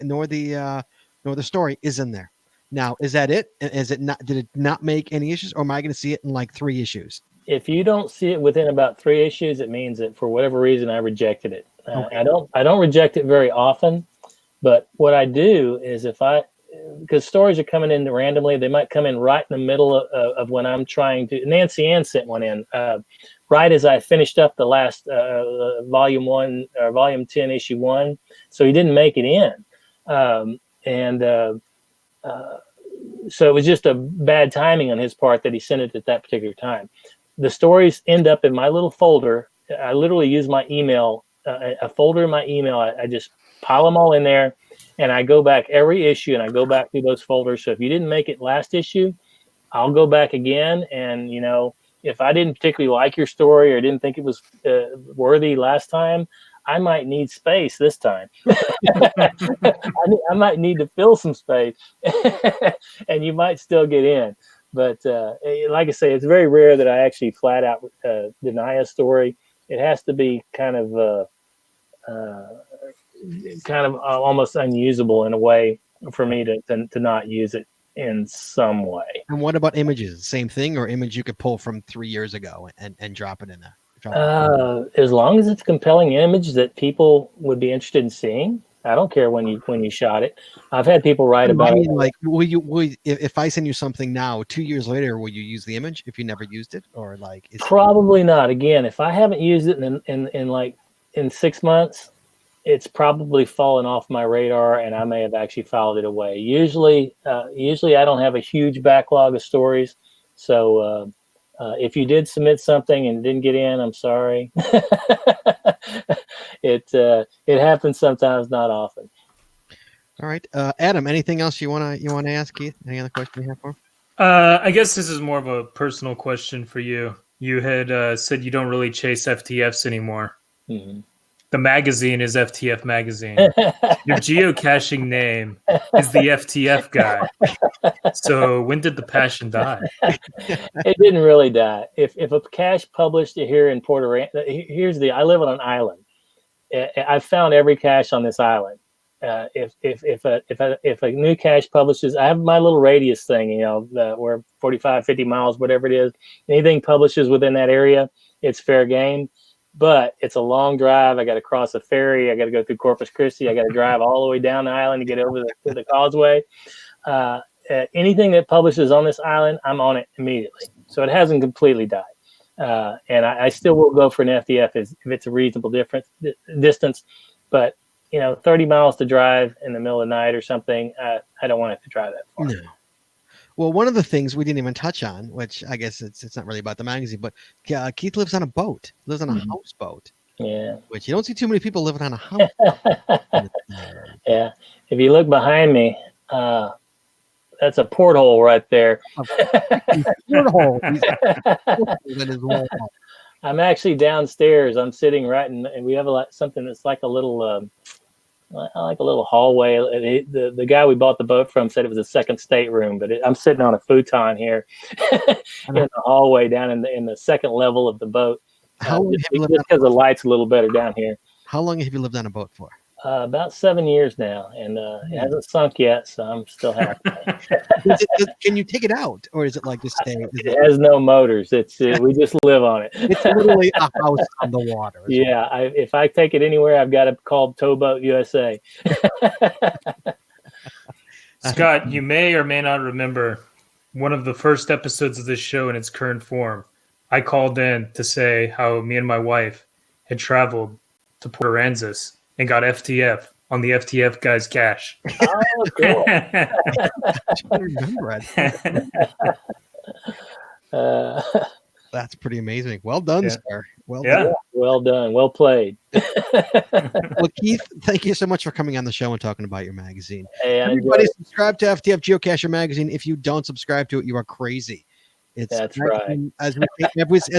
Speaker 1: story is in there. Now, is that it? Is it not? Did it not make any issues, or am I going to see it in like 3 issues?
Speaker 4: If you don't see it within about 3 issues, it means that for whatever reason I rejected it. Okay. I don't reject it very often, but what I do is because stories are coming in randomly, they might come in right in the middle of when I'm trying to. Nancy Ann sent one in right as I finished up the last volume 1 or volume 10 issue 1, so he didn't make it in, so it was just a bad timing on his part that he sent it at that particular time. The stories end up in my little folder. I literally use my email, a folder in my email. I just pile them all in there, and I go back every issue, and I go back through those folders. So if you didn't make it last issue, I'll go back again. And, if I didn't particularly like your story or didn't think it was worthy last time, I might need space this time. I might need to fill some space, and you might still get in. But like I say, it's very rare that I actually flat out deny a story. It has to be kind of almost unusable in a way for me to not use it in some way.
Speaker 1: And what about images? Same thing, or image you could pull from 3 years ago and drop it in there?
Speaker 4: As long as it's a compelling image that people would be interested in seeing. I don't care when you shot it. I've had people write about it.
Speaker 1: Like, if I send you something now, 2 years later, will you use the image if you never used it, or like?
Speaker 4: Probably not. Again, if I haven't used it in 6 months, it's probably fallen off my radar, and I may have actually filed it away. Usually I don't have a huge backlog of stories, so if you did submit something and didn't get in, I'm sorry. It happens sometimes, not often.
Speaker 1: All right, Adam. Anything else you want to ask Keith? Any other question you have for him?
Speaker 3: I guess this is more of a personal question for you. You had said you don't really chase FTFs anymore.
Speaker 4: Mm-hmm.
Speaker 3: The magazine is FTF Magazine. Your geocaching name is the FTF guy. So when did the passion die?
Speaker 4: It didn't really die. If a cache published here in Puerto Rico, I live on an island. I found every cache on this island. If a new cache publishes, I have my little radius thing, where 45, 50 miles, whatever it is, anything publishes within that area, it's fair game. But it's a long drive. I got to cross a ferry. I got to go through Corpus Christi. I got to drive all the way down the island to get over to the causeway. Anything that publishes on this island, I'm on it immediately. So it hasn't completely died. And I still will go for an FTF if it's a reasonable distance. But 30 miles to drive in the middle of the night or something, I don't want to have to drive that far.
Speaker 1: No. Well, one of the things we didn't even touch on, which I guess it's not really about the magazine, but Keith lives on a boat, lives on a houseboat.
Speaker 4: Yeah.
Speaker 1: Which you don't see too many people living on a houseboat.
Speaker 4: Yeah. If you look behind me, that's a porthole right there.
Speaker 1: Porthole.
Speaker 4: I'm actually downstairs. I'm sitting right in, and we have something that's like a little hallway. The guy we bought the boat from said it was a second stateroom, but I'm sitting on a futon here in the hallway down in the second level of the boat. Just because the light's a little better down here.
Speaker 1: How long have you lived on a boat for?
Speaker 4: About 7 years now, and it hasn't sunk yet, so I'm still happy.
Speaker 1: Can you take it out, or is it like just stay?
Speaker 4: It has no motors. We just live on it.
Speaker 1: It's literally a house on the water.
Speaker 4: Yeah, if I take it anywhere, I've got to call Towboat USA.
Speaker 3: Scott, you may or may not remember one of the first episodes of this show in its current form. I called in to say how me and my wife had traveled to Port Aransas and got FTF on the FTF guy's cache.
Speaker 4: Oh, cool.
Speaker 1: I remember it. That's pretty amazing. Well done, sir. Well done.
Speaker 4: Well done. Well played.
Speaker 1: Well, Keith, thank you so much for coming on the show and talking about your magazine.
Speaker 4: Hey,
Speaker 1: everybody subscribe to FTF Geocacher Magazine. If you don't subscribe to it, you are crazy.
Speaker 4: That's right.
Speaker 1: As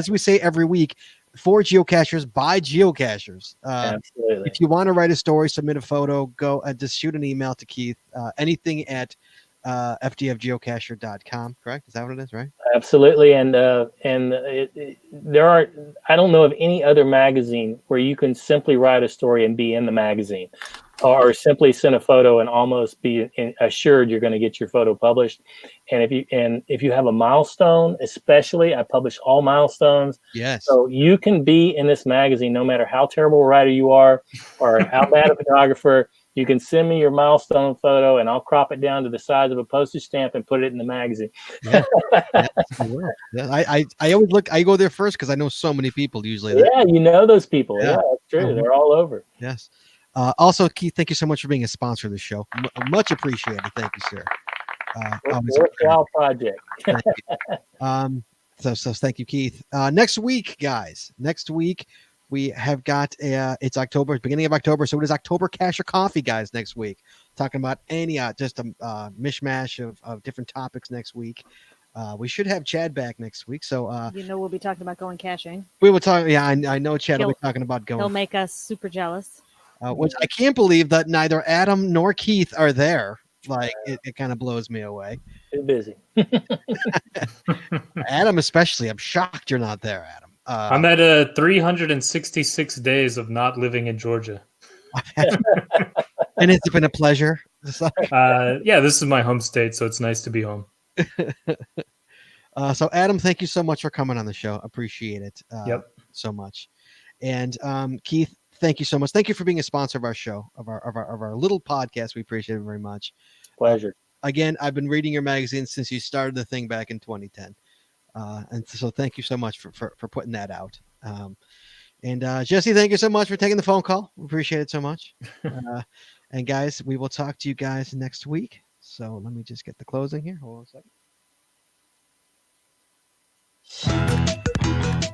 Speaker 1: we say every week, for geocachers by geocachers.
Speaker 4: Absolutely.
Speaker 1: If you want to write a story, submit a photo, go just shoot an email to Keith. Anything at ftfgeocacher.com. Correct? Is that what it is? Right?
Speaker 4: Absolutely. And there are. I don't know of any other magazine where you can simply write a story and be in the magazine, or simply send a photo and almost be assured you're going to get your photo published. And if you have a milestone, especially, I publish all milestones.
Speaker 1: Yes.
Speaker 4: So you can be in this magazine no matter how terrible a writer you are or how bad a photographer. You can send me your milestone photo and I'll crop it down to the size of a postage stamp and put it in the magazine.
Speaker 1: Yeah. I always look. I go there first because I know so many people usually.
Speaker 4: Yeah, you know those people. Yeah, that's true. They're all over.
Speaker 1: Yes. Also, Keith, thank you so much for being a sponsor of the show. Much appreciated. Thank you, sir.
Speaker 4: Worthwhile project.
Speaker 1: Thank you. So thank you, Keith. Next week, guys. Next week we have got it's October, beginning of October, so it is October Cache or Coffee, guys. Next week, talking about any just a mishmash of different topics next week. We should have Chad back next week, so
Speaker 2: we'll be talking about going caching.
Speaker 1: We will talk. Yeah, I know Chad will be talking about going.
Speaker 2: He'll make us super jealous.
Speaker 1: Which I can't believe that neither Adam nor Keith are there. Like it kind of blows me away.
Speaker 4: Too busy.
Speaker 1: Adam, especially. I'm shocked you're not there, Adam.
Speaker 3: I'm at 366 days of not living in Georgia.
Speaker 1: And it's been a pleasure.
Speaker 3: Yeah, this is my home state, so it's nice to be home.
Speaker 1: So Adam, thank you so much for coming on the show. Appreciate it. So much. And Keith, thank you so much. Thank you for being a sponsor of our show, of our little podcast. We appreciate it very much.
Speaker 4: Pleasure.
Speaker 1: Again, I've been reading your magazine since you started the thing back in 2010. And so thank you so much for putting that out. And Jesse, thank you so much for taking the phone call. We appreciate it so much. And guys, we will talk to you guys next week. So let me just get the closing here. Hold on a second.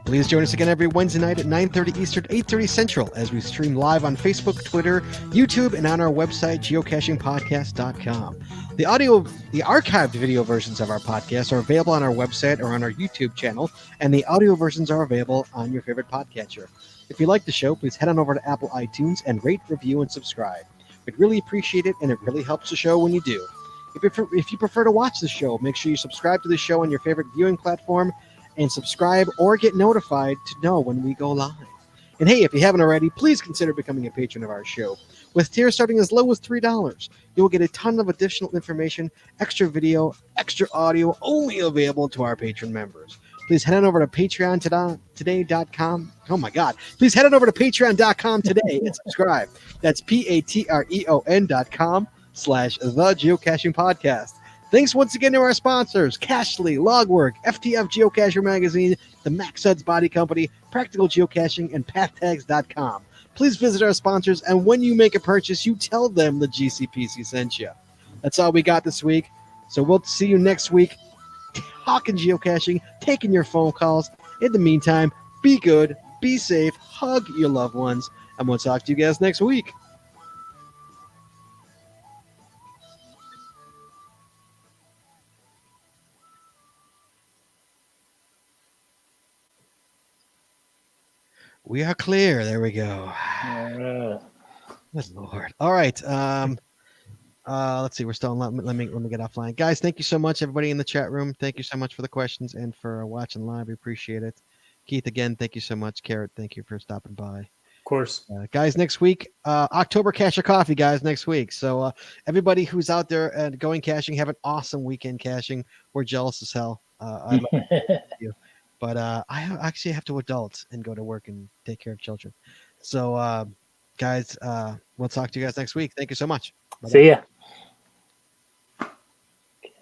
Speaker 1: Please join us again every Wednesday night at 9:30 Eastern, 8:30 Central, as we stream live on Facebook, Twitter, YouTube, and on our website, geocachingpodcast.com. The archived video versions of our podcast are available on our website or on our YouTube channel, and the audio versions are available on your favorite podcatcher. If you like the show, please head on over to Apple iTunes and rate, review, and subscribe. We'd really appreciate it, and it really helps the show when you do. If you prefer to watch the show, make sure you subscribe to the show on your favorite viewing platform and subscribe or get notified to know when we go live. And hey, if you haven't already, please consider becoming a patron of our show. With tiers starting as low as $3, you'll get a ton of additional information, extra video, extra audio, only available to our patron members. Please head on over to patreon.com. Oh my God. Please head on over to patreon.com today and subscribe. That's patreon.com/The Geocaching Podcast. Thanks once again to our sponsors, Cashly, Logwork, FTF Geocacher Magazine, the Max Suds Body Company, Practical Geocaching, and PathTags.com. Please visit our sponsors, and when you make a purchase, you tell them the GCPC sent you. That's all we got this week. So we'll see you next week, talking geocaching, taking your phone calls. In the meantime, be good, be safe, hug your loved ones, and we'll talk to you guys next week. We are clear. There we go. Good Lord. All right. Let's see. We're still on. Let me get offline, guys. Thank you so much, everybody in the chat room. Thank you so much for the questions and for watching live. We appreciate it. Keith, again, thank you so much. Carrot, thank you for stopping by.
Speaker 3: Of course,
Speaker 1: guys. Next week, October Cache or Coffee, guys. Next week. So everybody who's out there and going caching, have an awesome weekend caching. We're jealous as hell. I love you. But I actually have to adult and go to work and take care of children. So, guys, we'll talk to you guys next week. Thank you so much. Bye-bye.
Speaker 4: See ya.